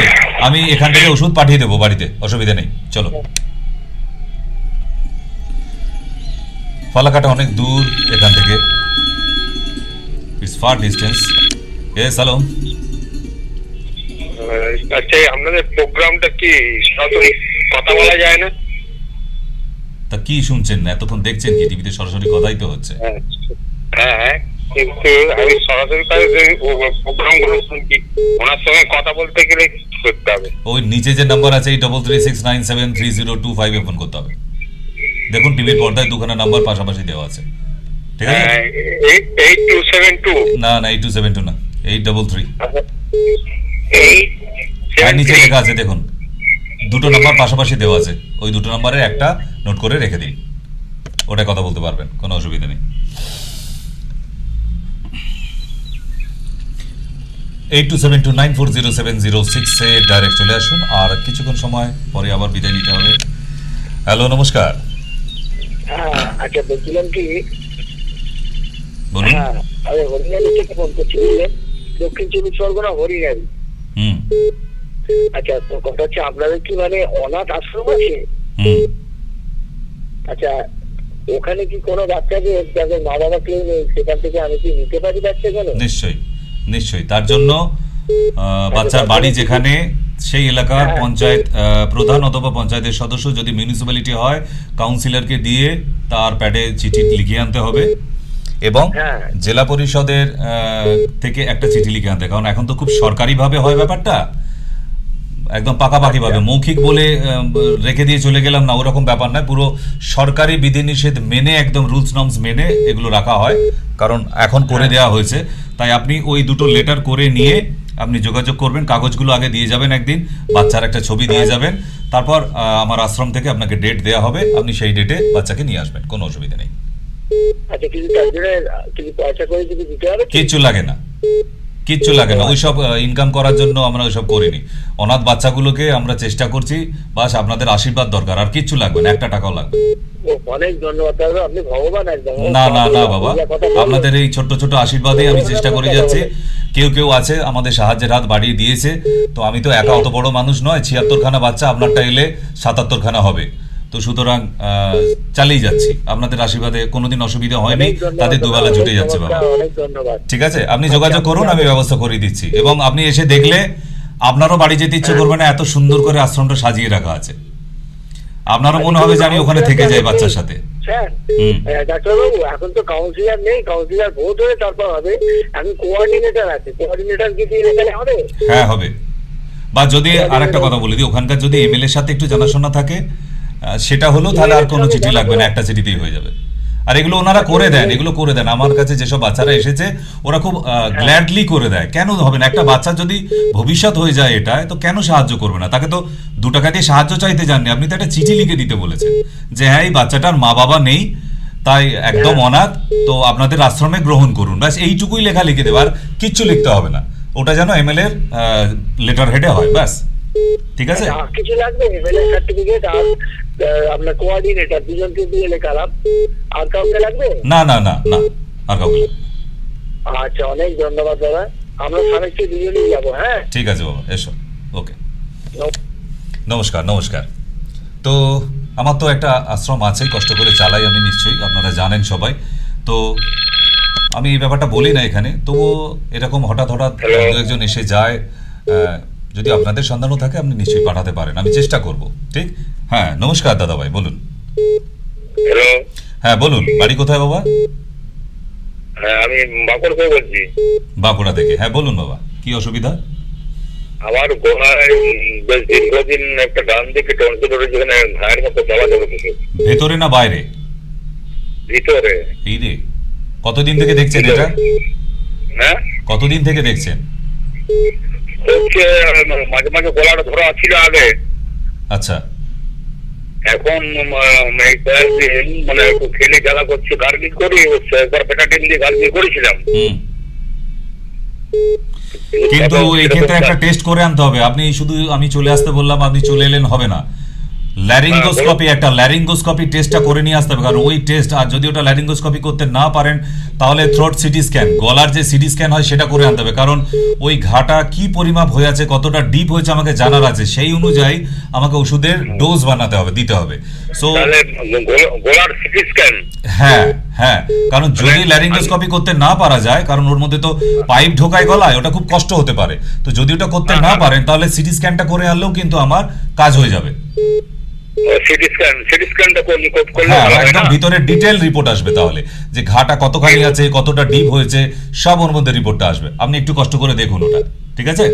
আমি এখান থেকে ওষুধ পাঠিয়ে দেবো বাড়িতে, অসুবিধা নেই। চলো। ফালাকাটা অনেক দূর এখান থেকে, it's fur distance. Yes, hello. আচ্ছা, আপনাদের প্রোগ্রামটা কি সরাসরি কথা বলা যায় না? তা কি শুনছেন না, এতক্ষণ দেখছেন কি টিভিতে? সরাসরি কথাই তো হচ্ছে। হ্যাঁ, কিন্তু আমি সরাসরি প্রোগ্রামগুলো শুনছি, ওনার সঙ্গে কথা বলতে গেলে কি করতে হবে? ওই নিচে যে নাম্বার আছে 8336973025 ফোন করতে হবে। দেখুন টিভির পর্দায় দুখানা নাম্বার পাশাপাশি দেওয়া আছে, ঠিক আছে? 8272 না না, 8272 না, 833। 873 আর নিচে লেখা আছে দেখুন, দুটো নাম্বার পাশাপাশি দেওয়া আছে, ওই দুটো নাম্বারে একটা নোট করে রেখে দিন, ওটা কথা বলতে পারবেন, কোনো অসুবিধা নেই। 8272940706 এ ডাইরেক্ট চলে আসুন, আর কিছুক্ষণ সময় পরে আবার বিদায় নিতে হবে। হ্যালো, নমস্কার। আচ্ছা, বলছিলাম কি, বলুন। আমি হরিয়ালি থেকে ফোন করছি, বুঝলেন? দক্ষিণ 24 পরগনা হরিয়ালি। আচ্ছা, তো কথা হচ্ছে আপনাদের কি মানে অনাথ আশ্রম আছে? আচ্ছা, ওখানে কি কোনো বাচ্চাদের যাদের মা বাবা কেউ নেই, সেখান থেকে আমি কি নিতে পারি বাচ্চাগুলো? নিশ্চয়ই নিশ্চয়ই, তার জন্য বাচ্চার বাড়ি যেখানে সেই এলাকার পঞ্চায়েত প্রধান অথবা পঞ্চায়েতের সদস্য, যদি মিউনিসিপ্যালিটি হয় কাউন্সিলরকে দিয়ে তার প্যাডে চিঠি লিখিয়ে আনতে হবে, এবং জেলা পরিষদের থেকে একটা চিঠি লিখে আনতে, কারণ এখন তো খুব সরকারিভাবে হয় ব্যাপারটা, একদম পাকাপাকি ভাবে, মৌখিক বলে রেখে দিয়ে চলে গেলাম না, ওরকম ব্যাপার নয়, পুরো সরকারি বিধিনিষেধ মেনে, একদম রুলস নর্মস মেনে এগুলো রাখা হয়, কারণ এখন করে দেওয়া হয়েছে। তাই আপনি ওই দুটো লেটার করে নিয়ে আপনি যোগাযোগ করবেন, কাগজগুলো আগে দিয়ে যাবেন, একদিন বাচ্চার একটা ছবি দিয়ে যাবেন, তারপর আমার আশ্রম থেকে আপনাকে ডেট দেওয়া হবে, আপনি সেই ডেটে বাচ্চাকে নিয়ে আসবেন, কোনো অসুবিধা নেই। আচ্ছা, কিন্তু তার জন্য কিছু পয়সা করে কিছু দিতে হবে? কিচ্ছু লাগে না, কিচ্ছু লাগে না, ওইসব ইনকাম করার জন্য আমরা ওইসব করিনি। অনাথ বাচ্চাগুলোকে আমরা চেষ্টা করছি, বাস আপনাদের আশীর্বাদ দরকার, আর কিচ্ছু লাগবে না, একটা টাকাও লাগবে না। অনেক ধন্যবাদ দাদা, আপনি ভগবান একদম। না না না বাবা, আপনাদের এই ছোট্ট ছোট আশীর্বাদেই আমি চেষ্টা করে যাচ্ছি। কেউ কেউ আছে আমাদের সাহায্যের হাত বাড়িয়ে দিয়েছে, তো আমি তো একা অত বড় মানুষ নয়, ৭৬খানা বাচ্চা, আপনারটা এলে ৭৭খানা হবে, তো সুতরাং চালিয়ে যাচ্ছি। আপনাদের আশীর্বাদে কোনোদিন অসুবিধা হয়নি, তাদের দুবেলা জুটে যাচ্ছে বাবা। অনেক ধন্যবাদ। ঠিক আছে, আপনি যোগাযোগ করুন, আমি ব্যবস্থা করে দিচ্ছি। এবং আপনি এসে দেখলে আপনারও বাড়ি যেতে ইচ্ছে করবে না, এত সুন্দর করে আশ্রমটা সাজিয়ে রাখা আছে। আপনারও মনে হবে যে আমি ওখানে থেকে যাই বাচ্চার সাথে। স্যার, ডাক্তারবাবু এখন তো কাউন্সিলর নেই, কাউন্সিলর ভোট হয়ে তারপর হবে। এখন কোঅর্ডিনেটর আছে, কোঅর্ডিনেটর কি দিয়ে গেলে হবে? হ্যাঁ হবে। বা যদি আরেকটা কথা বলে দিই, ওখানকার যদি এমএলএ এর সাথে একটু জানাশোনা থাকে, সেটা হলো তাহলে আর কোনো চিঠি লাগবে না, একটা চিঠিতেই হয়ে যাবে। আর এগুলো ওনারা করে দেন, এগুলো করে দেন। আমার কাছে যেসব বাচ্চারা এসেছে ওরা খুব গ্ল্যাডলি করে দেয়। কেন হবে না? একটা বাচ্চা যদি ভবিষ্যৎ হয়ে যায় এটা, তো কেন সাহায্য করবে না? তাকে তো 2 টাকা দিয়ে সাহায্য চাইতে যাননি, আপনি তো একটা চিঠি লিখে দিতে বলেছেন যে হ্যাঁ এই বাচ্চাটার মা বাবা নেই, তাই একদম অনাথ, তো আপনাদের আশ্রমে গ্রহণ করুন, ব্যাস এইটুকুই লেখা লিখে দেবে, আর কিচ্ছু লিখতে হবে না। ওটা যেন এমএলএ এর লেটার হেডে হয়, ব্যাস। ঠিক আছে? আর কিছু লাগবে? এমএলএ সার্টিফিকেট আর আপনার কোঅর্ডিনেটর দুজনকে দিয়ে লেখালাম, আর কাউকে লাগবে? না না না না, আর কাউকে লাগবে না। আচ্ছা, অনেক ধন্যবাদ দাদা, আমরা স্বামী স্ত্রী দুজনেই যাবো। হ্যাঁ, ঠিক আছে বাবা, এসো। ওকে, নমস্কার নমস্কার। তো আমার তো একটা আশ্রম আছে, কষ্ট করে চালাই আমি, নিশ্চয়ই আপনারা জানেন সবাই। তো আমি এই ব্যাপারটা বলি না এখানে, তবুও এরকম হঠাৎ হঠাৎ দু একজন এসে যায়। যদি আপনাদের সন্ধানও থাকে আপনি নিশ্চয়ই পাঠাতে পারেন, আমি চেষ্টা করব। ঠিক? হ্যাঁ, নমস্কার দাদা ভাই, বলুন। হ্যালো, হ্যাঁ বলুন, বাড়ি কোথায় বাবা? হ্যাঁ আমি বাঁকুড়া থেকে বলছি। বাঁকুড়া থেকে, হ্যাঁ বলুন বাবা, কি অসুবিধা? আমার গলায় বেশ দীর্ঘদিন একটা ডান দিকে টনসিল হয়েছে, যেখানে ঘায়ের মতো জ্বালা জ্বালা কিছু। ভেতরে না বাইরে? ভিতরে। এই রে, কতদিন থেকে দেখছেন এটা? হ্যাঁ, কতদিন থেকে দেখছেন? হচ্ছে মাঝে মাঝে গলাটা ধরা ছিল আগে, আচ্ছা, এখন এই কয়েকদিন মানে একটু খেলে জ্বালা করছে, গার্গিল করি, একবার পেটাটিন দিয়ে গার্গিল করেছিলাম। কিন্তু এই ক্ষেত্রে একটা টেস্ট করে আনতে হবে। আপনি শুধু আমি চলে আসতে বললাম, আপনি চলে এলেন হবে না। ল্যারিঙ্গোস্কোপি, একটা ল্যারিঙ্গোস্কোপি টেস্টটা করে নিয়ে আসতে হবে, কারণ ওই টেস্ট, আর যদি ওটা ল্যারিঙ্গোস্কোপি করতে না পারেন তাহলে থ্রোট সিটি স্ক্যান, গলার যে সিটি স্ক্যান হয় সেটা করে আনতে হবে। কারণ ওই ঘাটা কি পরিমাপ হয়ে আছে, কতটা ডিপ হয়েছে আমাকে জানার আছে, সেই অনুযায়ী আমাকে ওষুধের ডোজ বানাতে হবে, দিতে হবে। সো গলার সিটি স্ক্যান, হ্যাঁ হ্যাঁ, কারণ যদি ল্যারিঙ্গোস্কোপি করতে না পারা যায়, কারণ ওর মধ্যে তো পাইপ ঢোকায় গলায়, ওটা খুব কষ্ট হতে পারে। তো যদি ওটা করতে না পারেন তাহলে সিটি স্ক্যানটা করে আনলেও কিন্তু আমার কাজ হয়ে যাবে। হ্যাঁ, একদম ভিতরে ডিটেইল রিপোর্ট আসবে, তাহলে যে ঘাটা কতখানি আছে, কতটা ডিপ হয়েছে, সব ওর মধ্যে রিপোর্টটা আসবে। আপনি একটু কষ্ট করে দেখুন ওটা, ঠিক আছে?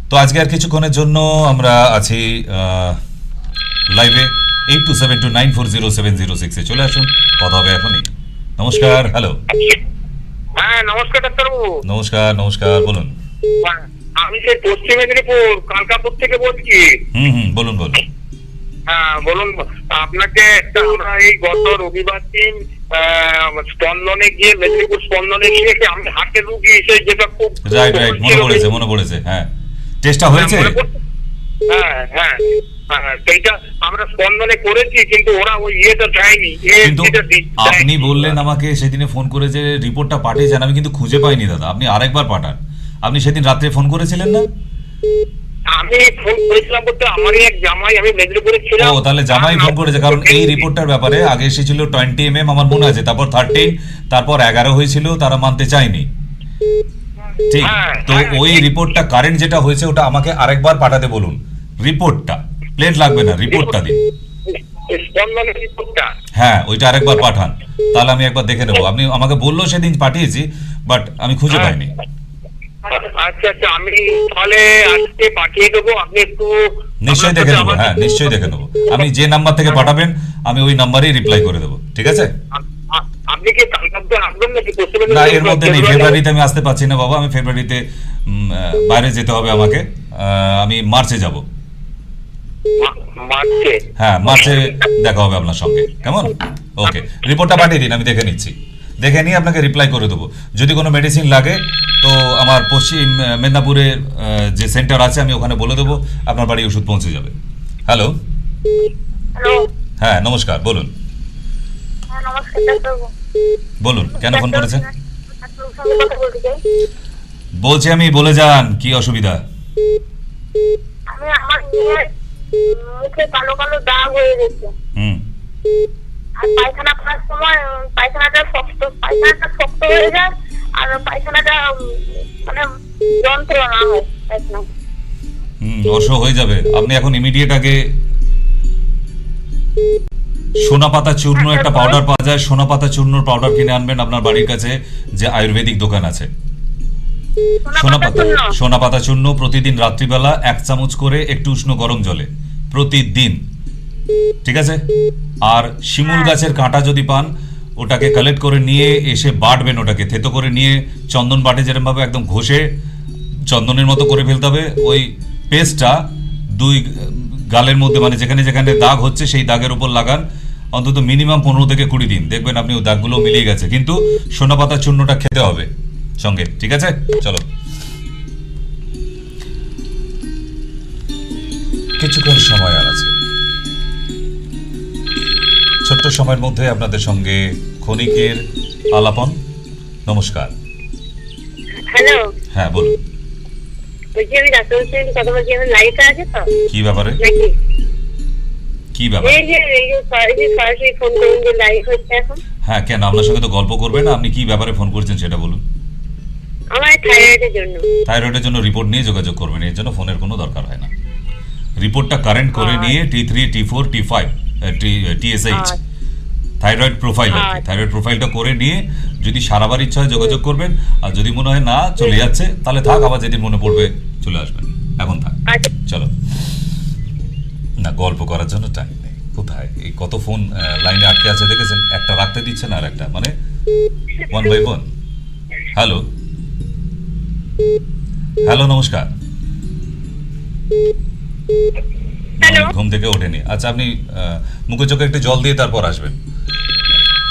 তো আজকে আর কিছুক্ষণের জন্য আমরা আছি লাইভে 8272940706 চলে আসুন, কথা হবে এখনই। নমস্কার, হ্যালো। হ্যাঁ নমস্কার ডাক্তারবাবু। নমস্কার নমস্কার, বলুন। আমি সেই পশ্চিম মেদিনীপুর কালকাপুর থেকে বলছি। বলুন বলুন। হ্যাঁ বলুন, আপনাকে একটা, আমরা এই গত রবিবার দিন স্পন্দনে গিয়ে, মেদিনীপুর স্পন্দনে গিয়ে আমি হার্টের রুগী, সেই যেটা খুব রাইট রাইট, মনে পড়েছে। হ্যাঁ, টেস্টটা হয়েছে? হ্যাঁ হ্যাঁ, সেইটা আমরা স্পন্দনে করেছি, কিন্তু ওরা ওই ইয়েটা দেয়নি। কিন্তু আপনি বললেন আমাকে সেদিনে ফোন করে যে রিপোর্টটা পাঠিয়েছেন, আমি কিন্তু খুঁজে পাইনি দাদা। আপনি আরেকবার পাঠান। আপনি সেদিন রাত্রে ফোন করেছিলেন না? আমি ফোন করেছিলাম বলতে আমারই এক জামাই, আমি মেদিনীপুরে ছিলাম। ও, তাহলে জামাই ফোন করেছে, কারণ এই রিপোর্টটার ব্যাপারে আগে এসেছিল 20 mm আমার মনে আছে, তারপর 13, তারপর 11 হয়েছিল, তারা মানতে চায়নি। ঠিক, তো ওই রিপোর্টটা কারেন্ট যেটা হয়েছে ওটা আমাকে আরেকবার পাঠাতে বলুন। রিপোর্টটা, প্লেট লাগবে না, রিপোর্টটা দিন। হ্যাঁ, ওইটা আরেকবার পাঠান, তাহলে আমি একবার দেখে নেবো। আপনি আমাকে বললো সেদিন পাঠিয়েছি, বাট আমি খুঁজে পাইনি। আচ্ছা আচ্ছা, আমি তাহলে আজকে পাঠিয়ে দেবো, আপনি একটু নিশ্চয়ই দেখে নেবো। হ্যাঁ, নিশ্চয়ই দেখে নেবো। আমি যে নাম্বার থেকে পাঠাবেন আমি ওই নাম্বারেই রিপ্লাই করে দেবো, ঠিক আছে? আপনি কি কালকে আসবেন নাকি? না, এর মধ্যে নেই। ফেব্রুয়ারিতে আমি আসতে পারছি না বাবা, আমি ফেব্রুয়ারিতে বাইরে যেতে হবে আমাকে। আমি মার্চে যাব। মার্চে? হ্যাঁ, মার্চে দেখা হবে আপনার সঙ্গে, কেমন? ওকে, রিপোর্টটা পাঠিয়ে দিন, আমি দেখে নিচ্ছি। দেখে নিয়ে আপনাকে রিপ্লাই করে দেবো। যদি কোনো মেডিসিন লাগে তো আমার পশ্চিম মেদিনীপুরের যে সেন্টার আছে আমি ওখানে বলে দেবো, আপনার বাড়ি ওষুধ পৌঁছে যাবে। হ্যালো, হ্যালো, হ্যাঁ নমস্কার, বলুন হ্যাঁ নমস্কার ডাক্তারবাবু। বলুন কেন ফোন করেছেন? ডাক্তারবাবুর সঙ্গে কথা বলতে চাই। বলছি আমি, বলে যান কি অসুবিধা। আমার মেয়ের মুখে কালো কালো দাগ হয়ে গেছে, হুম, আর পায়খানা করার সময় পায়খানাটা শক্ত হয়ে যায়, আর পায়খানাটা মানে যন্ত্রণা হয় পায়খানা। অসহ হয়ে যাবে। আপনি এখন ইমিডিয়েট আগে সোনা পাতা চূর্ণ একটা পাউডার পাওয়া যায়, সোনা পাতা চূর্ণর পাউডার কিনে আনবেন আপনার বাড়ির কাছে যে আয়ুর্বেদিক দোকান আছে। সোনা পাতা চূর্ণ প্রতিদিন রাত্রিবেলা 1 চামচ করে একটু উষ্ণ গরম জলে প্রতিদিন, ঠিক আছে? আর শিমুল গাছের কাঁটা যদি পান ওটাকে কালেক্ট করে নিয়ে এসে বাটবেন, ওটাকে থেতো করে নিয়ে চন্দন বাটে যেরকম ভাবে একদম ঘষে চন্দনের মতো করে ফেলতে হবে। ওই পেস্টটা 2 গালের মধ্যে, মানে যেখানে যেখানে দাগ হচ্ছে সেই দাগের উপর লাগান, অন্তত মিনিমাম 15 থেকে 20 দিন, দেখবেন আপনি ওই দাগগুলো মিলিয়ে গেছে। কিন্তু সোনা পাতা চূর্ণটা খেতে হবে সঙ্গে, ঠিক আছে? চলো, কিছুক্ষণ সময় আর আছে, ছোট্ট সময়ের মধ্যে আপনাদের সঙ্গে ক্ষণিকের আলাপন। নমস্কার। হ্যালো, হ্যাঁ বলুন, বলছি আমি ডাক্তারের সঙ্গে কথা বলছি, আমার লাইফে আছে তো কি ব্যাপারে? নাকি? কি ব্যাপার? এই যে সরাসরি ফোন করুন যে লাইভ হচ্ছে এখন। হ্যাঁ কেন, আপনার সঙ্গে তো গল্প করবে না? আপনি কি ব্যাপারে ফোন করেছেন সেটা বলুন। আমার থাইরয়েডের জন্য। থাইরয়েডের জন্য রিপোর্ট নিয়ে যোগাযোগ করবেন, এর জন্য ফোনের কোনো দরকার হয় না। রিপোর্টটা কারেন্ট করে নিয়ে T3, T4, T5, TSH thyroid profile আর কি, থাইরয়েড প্রোফাইলটা করে নিয়ে যদি সারাবার ইচ্ছা হয় যোগাযোগ করবেন, আর যদি মনে হয় না চলে যাচ্ছে তাহলে থাক, আবার যেদিন মনে পড়বে চলে আসবেন। এখন থাক, চলো না, গল্প করার জন্য টাইম নেই। কোথায় এই কত ফোন লাইনে আটকে আছে দেখেছেন, একটা রাখতে দিচ্ছে না আর একটা, মানে 1 by 1। হ্যালো, হ্যালো নমস্কার। হ্যালো, ঘুম থেকে ওঠেনি, আচ্ছা আপনি মুখে চোখে একটু জল দিয়ে তারপর আসবেন,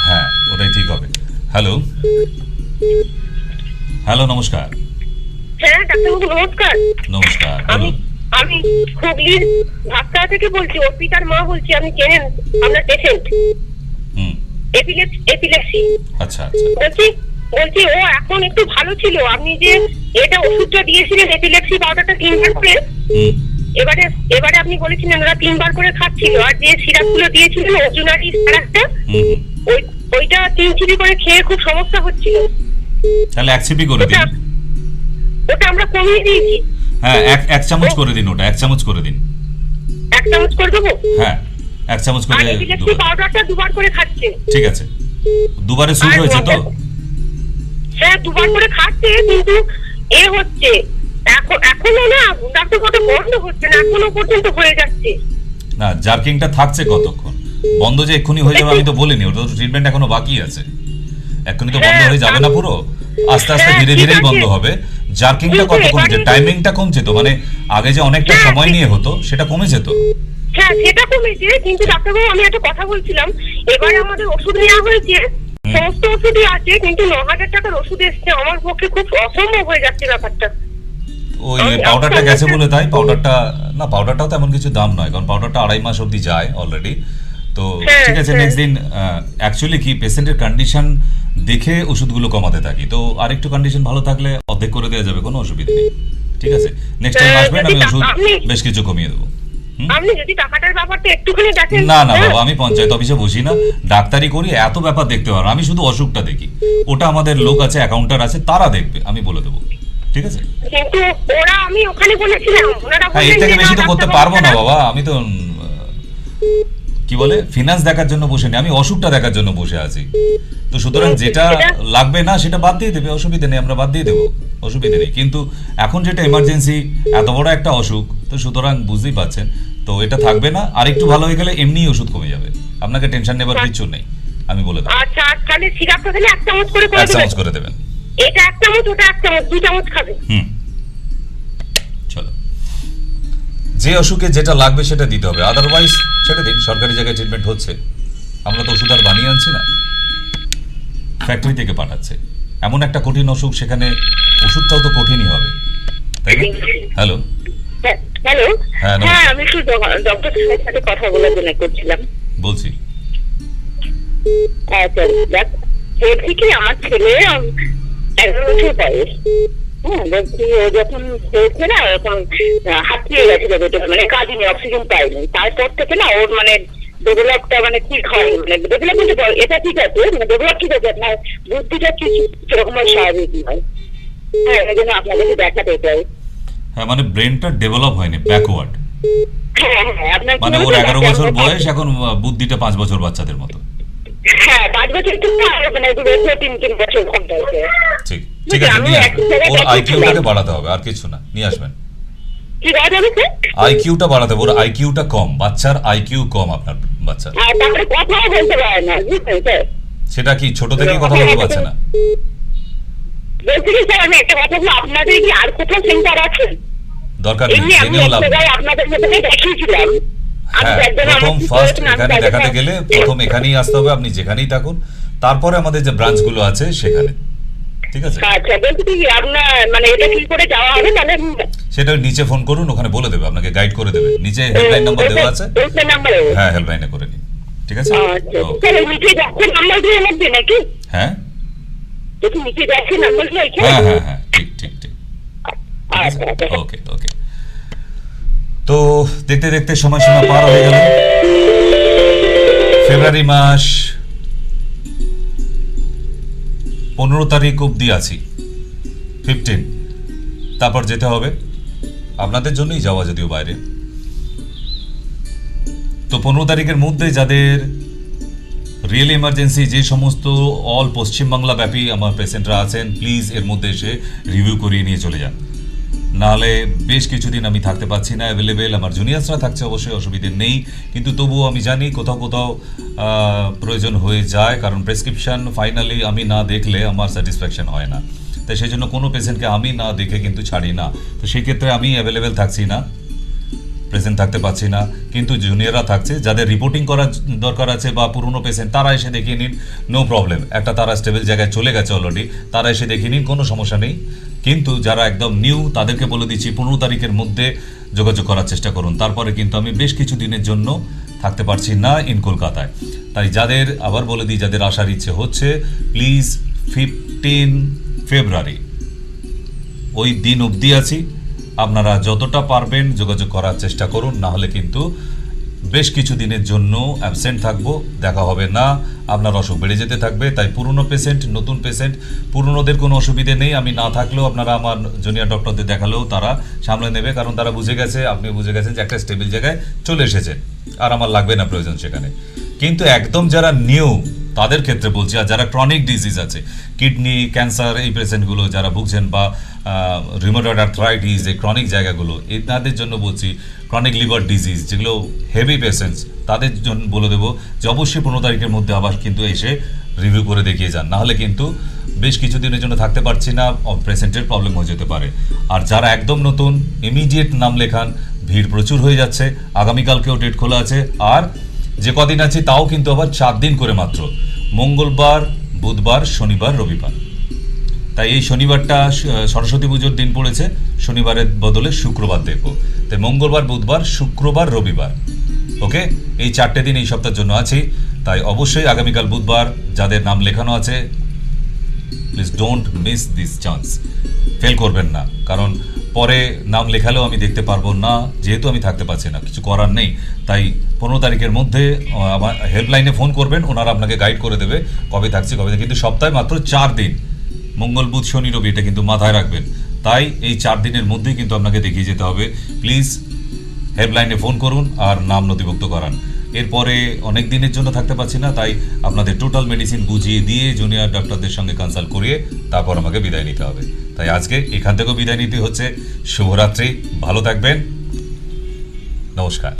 হ্যাঁ ওটাই ঠিক হবে। হ্যালো, হ্যালো নমস্কার। হ্যাঁ ডাক্তারবাবু নমস্কার। নমস্কার, আমি বলুন। আমি হুগলির ভাতখাওয়া থেকে বলছি, অর্পিতার মা বলছি। আপনি চেনেন আপনার পেশেন্ট হুম, এপিলেপসি? আচ্ছা আচ্ছা, বলছি ও এখন একটু ভালো ছিল। আপনি যে এটা ওষুধটা দিয়েছিলেন এপিলেপসি পাউডারটা 3 বার করে, হুম, এবারে আপনি বলেছিলেন ওরা 3 বার করে খাচ্ছিল, আর যে সিরাপগুলো দিয়েছিলেন অর্জুনারি সিরাপটা হুম, ওইটা 3 চিবি করে খেয়ে খুব সমস্যা হচ্ছিল। তাহলে 1 চিপি করে দিন। ওটা আমরা কমিয়ে দিয়েছি। হ্যাঁ 1 চামচ করে দিন, ওটা 1 চামচ করে দিন। 1 চামচ করে দেবো? হ্যাঁ 1 চামচ করে আর এপিলেপসি দুবার। পাউডারটা 2 বার করে খাচ্ছে। ঠিক আছে, দুবারে সুট আর হয়েছে তো? হ্যাঁ 2 বার করে খাচ্ছে, কিন্তু এ হচ্ছে এখনো না ডাক্তার কথা বন্ধ হচ্ছে না, এখনো পর্যন্ত হয়ে যাচ্ছে। না, জার্কিংটা থাকছে কতক্ষণ? বন্ধ যে এক্ষুনি হয়ে যাবে আমি তো বলিনি, ওটা তো ট্রিটমেন্ট এখনো বাকি আছে। এক্ষুনি তো বন্ধ হয়ে যাবে না পুরো, আস্তে আস্তে ধীরে ধীরেই বন্ধ হবে। জার্কিংটা কত কমেছে? টাইমিংটা কমছে তো, মানে আগে যে অনেকটা সময় নিয়ে হতো সেটা কমেছে তো? হ্যাঁ সেটা কমেছে, কিন্তু ডাক্তারবাবু আমি একটা কথা বলছিলাম, এবারে আমাদের ওষুধ নেওয়া হয়েছে, সমস্ত ওষুধই আছে, কিন্তু 9,000 টাকার ওষুধ এসছে, আমার পক্ষে খুব অসম্ভব হয়ে যাচ্ছে ব্যাপারটা। ওই পাউডারটা গেছে বলে তাই? পাউডারটা না, পাউডারটাও তেমন কিছু দাম নয়, কারণ পাউডারটা 2.5 মাস অবধি যায় অলরেডি। তো ঠিক আছে, নেক্সট দিন অ্যাকচুয়ালি কি পেশেন্টের কন্ডিশন দেখে ওষুধগুলো কমাতে থাকি, তো আরেকটু কন্ডিশন ভালো থাকলে অর্ধেক করে দেওয়া যাবে, কোনো অসুবিধা নেই। ঠিক আছে, নেক্সট টাইম আসবেন, আমি ওষুধ বেশ কিছু কমিয়ে দেবো। আপনি যদি টাকাটার ব্যাপারটা একটুখানি দেখেন। না না বাবা, আমি পঞ্চায়েত অফিসে বসি না, ডাক্তারি করি, এত ব্যাপার দেখতে পারো, আমি শুধু অসুখটা দেখি, ওটা আমাদের লোক আছে, অ্যাকাউন্টার আছে, তারা দেখবে, আমি বলে দেবো। ঠিক আছে, কিন্তু ওরা আমি ওখানে বলেছিলাম, ওনারা হ্যাঁ এর থেকে বেশি তো করতে পারবো না বাবা, আমি তো কি বলে ফিনান্স দেখার জন্য বসে নেই, আমি অসুখটা দেখার জন্য বসে আছি। তো সুতরাং যেটা লাগবে না সেটা বাদ দিয়ে দেবে, অসুবিধা নেই, আমরা বাদ দিয়ে দেবো, অসুবিধা নেই। কিন্তু এখন যেটা এমার্জেন্সি, এত বড় একটা অসুখ, তো সুতরাং বুঝতেই পারছেন, তো এটা থাকবে না, আর একটু ভালো হয়ে গেলে এমনি ওষুধ কমে যাবে, আপনাকে টেনশন নেবার কিছু নেই, আমি বলে দেবো। আচ্ছা তাহলে সিরাপটা তাহলে 1 চামচ করে 1 চামচ করে দেবেন। এটা 1 চামচ, ওটা 1 চামচ, 2 চামচ খাবে। চলো, যে অসুখে যেটা লাগবে সেটা দিতে হবে, আদারওয়াইজ ছেড়ে দিন, সরকারি জায়গায় ট্রিটমেন্ট হচ্ছে, আমরা তো ওষুধ আর বানিয়ে আনছি না, ফ্যাক্টরি থেকে পাঠাচ্ছে। এমন একটা কঠিন অসুখ, সেখানে ওষুধটাও তো কঠিনই হবে, তাই না? হ্যালো, হ্যালো, হ্যাঁ, হ্যাঁ আমি একটু ডক্টর সাহেবের সাথে কথা বলার জন্য করছিলাম। বলছি। আচ্ছা, দেখ, বলছি কি আমার ছেলে 11 বছর বয়স। হ্যাঁ, বলছি ও যখন হয়েছে না, এখন হাঁপিয়ে গেছিল ভেতরে, মানে কাজই নেই, অক্সিজেন পাইনি। তারপর থেকে না ওর মানে ডেভেলপটা মানে ঠিক হয়, মানে ডেভেলপমেন্ট এটা ঠিক আছে, মানে ডেভেলপ ঠিক আছে, আপনার বুদ্ধিটা কি সেরকম স্বাভাবিক নয়। হ্যাঁ, এই জন্য আপনাদেরকে দেখাতে চাই। হ্যাঁ, মানে ব্রেনটা ডেভেলপ হয়নি, ব্যাকওয়ার্ড। হ্যাঁ হ্যাঁ, আপনার মানে ওর 11 বছর বয়স, এখন বুদ্ধিটা 5 বছর বাচ্চাদের মতো। হ্যাঁ, 5 বছর কিন্তু মানে 2-3 বছর কম হয়েছে। ঠিক, ঠিক আছে, নিয়ে আসবেন। ওর আইকিউটাকে বাড়াতে হবে, আর কিছু না, নিয়ে আসবেন। কি বাড়াতে হবে স্যার? আইকিউটা বাড়াতে হবে, ওর আইকিউটা কম, বাচ্চার আইকিউ কম, আপনার বাচ্চার। আর তারপরে কথাও বলতে পারে না, বুঝলেন স্যার? সেটা কি ছোট থেকেই কথা বলতে পারছে না? বলছি কি স্যার, আমি একটা কথা বলবো, আপনাদের কি আর কোথাও সেন্টার আছে? দরকার নেই, এমনি আমি জেনেও লাভ এক নেই। জায়গায় আপনাদের মধ্যে দেখিয়েছিলাম। হ্যাঁ, প্রথম ফার্স্ট এখানে দেখাতে গেলে প্রথম এখানেই আসতে হবে, আপনি যেখানেই থাকুন। তারপরে আমাদের যে ব্রাঞ্চগুলো আছে সেখানে, ঠিক আছে? আচ্ছা, বলছি কি আপনার মানে এটা কি করে যাওয়া হবে তাহলে? সেটা নিচে ফোন করুন, ওখানে বলে দেবে, আপনাকে গাইড করে দেবে। নিচে হেল্পলাইন নাম্বার দেওয়া আছে, হেল্পলাইন নাম্বারে? হ্যাঁ, হেল্পলাইনে করে নিন, ঠিক আছে? আচ্ছা, স্যার নিচে যাচ্ছে নাম্বার দিয়ে লাগবে নাকি? হ্যাঁ দেখি নিচে যাচ্ছে নাম্বার দিয়ে এখানে? হ্যাঁ হ্যাঁ হ্যাঁ, ঠিক ঠিক ঠিক, আচ্ছা আচ্ছা। ওকে ওকে। তো দেখতে দেখতে সময়সীমা পার হয়ে গেল। ফেব্রুয়ারি মাস 15 তারিখ অবধি আছি, 15, তারপর যেতে হবে। আপনাদের জন্যই যাওয়া, যদিও বাইরে। তো 15 তারিখের মধ্যে যাদের রিয়েল এমার্জেন্সি, যে সমস্ত অল পশ্চিমবাংলা ব্যাপী আমার পেশেন্টরা আছেন, প্লিজ এর মধ্যে এসে রিভিউ করিয়ে নিয়ে চলে যান। নাহলে বেশ কিছুদিন আমি থাকতে পারছি না অ্যাভেলেবেল। আমার জুনিয়র্সরা থাকছে, অবশ্যই অসুবিধে নেই, কিন্তু তবুও আমি জানি কোথাও কোথাও প্রয়োজন হয়ে যায়, কারণ প্রেসক্রিপশন ফাইনালি আমি না দেখলে আমার স্যাটিসফ্যাকশন হয় না। তাই সেই জন্য কোনো পেশেন্টকে আমি না দেখে কিন্তু ছাড়ি না। তো সেই ক্ষেত্রে আমি অ্যাভেলেবেল থাকছি না, প্রেজেন্ট থাকতে পারছি না, কিন্তু জুনিয়ররা থাকছে। যাদের রিপোর্টিং করার দরকার আছে বা পুরনো পেশেন্ট, তারা এসে দেখিয়ে নিন, নো প্রবলেম। একটা তারা স্টেবল জায়গায় চলে গেছে অলরেডি, তারা এসে দেখিয়ে নিন, কোনো সমস্যা নেই। কিন্তু যারা একদম নিউ, তাদেরকে বলে দিচ্ছি 15 তারিখের মধ্যে যোগাযোগ করার চেষ্টা করুন। তারপরে কিন্তু আমি বেশ কিছু দিনের জন্য থাকতে পারছি না ইন কলকাতায়। তাই যাদের, আবার বলে দিই, যাদের আসার ইচ্ছে হচ্ছে, প্লিজ 15 ফেব্রুয়ারি ওই দিন অবধি আছি। আপনারা যতটা পারবেন যোগাযোগ করার চেষ্টা করুন, না হলে কিন্তু বেশ কিছু দিনের জন্য অ্যাবসেন্ট থাকবো, দেখা হবে না, আপনার অসুখ বেড়ে যেতে থাকবে। তাই পুরনো পেশেন্ট, নতুন পেশেন্ট, পুরনোদের কোনো অসুবিধে নেই। আমি না থাকলেও আপনারা আমার জুনিয়র ডক্টরদের দেখালেও তারা সামলে নেবে, কারণ তারা বুঝে গেছে, আপনি বুঝে গেছেন যে একটা স্টেবল জায়গায় চলে এসেছে, আর আমার লাগবে না প্রয়োজন সেখানে। কিন্তু একদম যারা নিউ, তাদের ক্ষেত্রে বলছি, আর যারা ক্রনিক ডিজিজ আছে, কিডনি ক্যান্সার, এই পেশেন্টগুলো যারা ভুগছেন, বা রিউমাটয়েড আর্থ্রাইটিস, এই ক্রনিক জায়গাগুলো, এনাদের জন্য বলছি, ক্রনিক লিভার ডিজিজ, যেগুলো হেভি পেশেন্টস, তাদের জন্য বলে দেবো যে অবশ্যই 15 তারিখের মধ্যে আবার কিন্তু এসে রিভিউ করে দেখিয়ে যান, নাহলে কিন্তু বেশ কিছুদিনের জন্য থাকতে পারছি না, পেশেন্টের প্রবলেম হয়ে যেতে পারে। আর যারা একদম নতুন, ইমিডিয়েট নাম লেখান, ভিড় প্রচুর হয়ে যাচ্ছে। আগামীকালকেও ডেট খোলা আছে, আর যে কদিন আছে তাও কিন্তু আবার 4 দিন করে মাত্র, মঙ্গলবার, বুধবার, শনিবার, রবিবার। তাই এই শনিবারটা সরস্বতী পুজোর দিন পড়েছে, শনিবারের বদলে শুক্রবার দেখবো। তাই মঙ্গলবার, বুধবার, শুক্রবার, রবিবার, ওকে, এই 4টে দিন এই সপ্তাহের জন্য আছি। তাই অবশ্যই আগামীকাল বুধবার যাদের নাম লেখানো আছে, please don't miss this chance, fail করবেন না। কারণ পরে নাম লেখালেও আমি দেখতে পারবো না, যেহেতু আমি থাকতে পারছি না, কিছু করার নেই। তাই 15 তারিখের মধ্যে আমার হেল্পলাইনে ফোন করবেন, ওনারা আপনাকে গাইড করে দেবে কবে থাকছি কবে। কিন্তু সপ্তাহে মাত্র 4 দিন, মঙ্গল, বুধ, শনি, রবি, এটা কিন্তু মাথায় রাখবেন। তাই এই 4 দিনের মধ্যেই কিন্তু আপনাকে দেখিয়ে যেতে হবে। প্লিজ হেল্পলাইনে ফোন করুন আর নাম নথিভুক্ত করান। এরপরে অনেক দিনের জন্য থাকতে পারছি না, তাই আপনাদের টোটাল মেডিসিন বুঝিয়ে দিয়ে জুনিয়র ডাক্তারদের সঙ্গে কনসাল্ট করিয়ে তারপর আমাকে বিদায় নিতে হবে। তাই আজকে এখান থেকেও বিদায় নিতে হচ্ছে। শুভরাত্রি, ভালো থাকবেন, নমস্কার।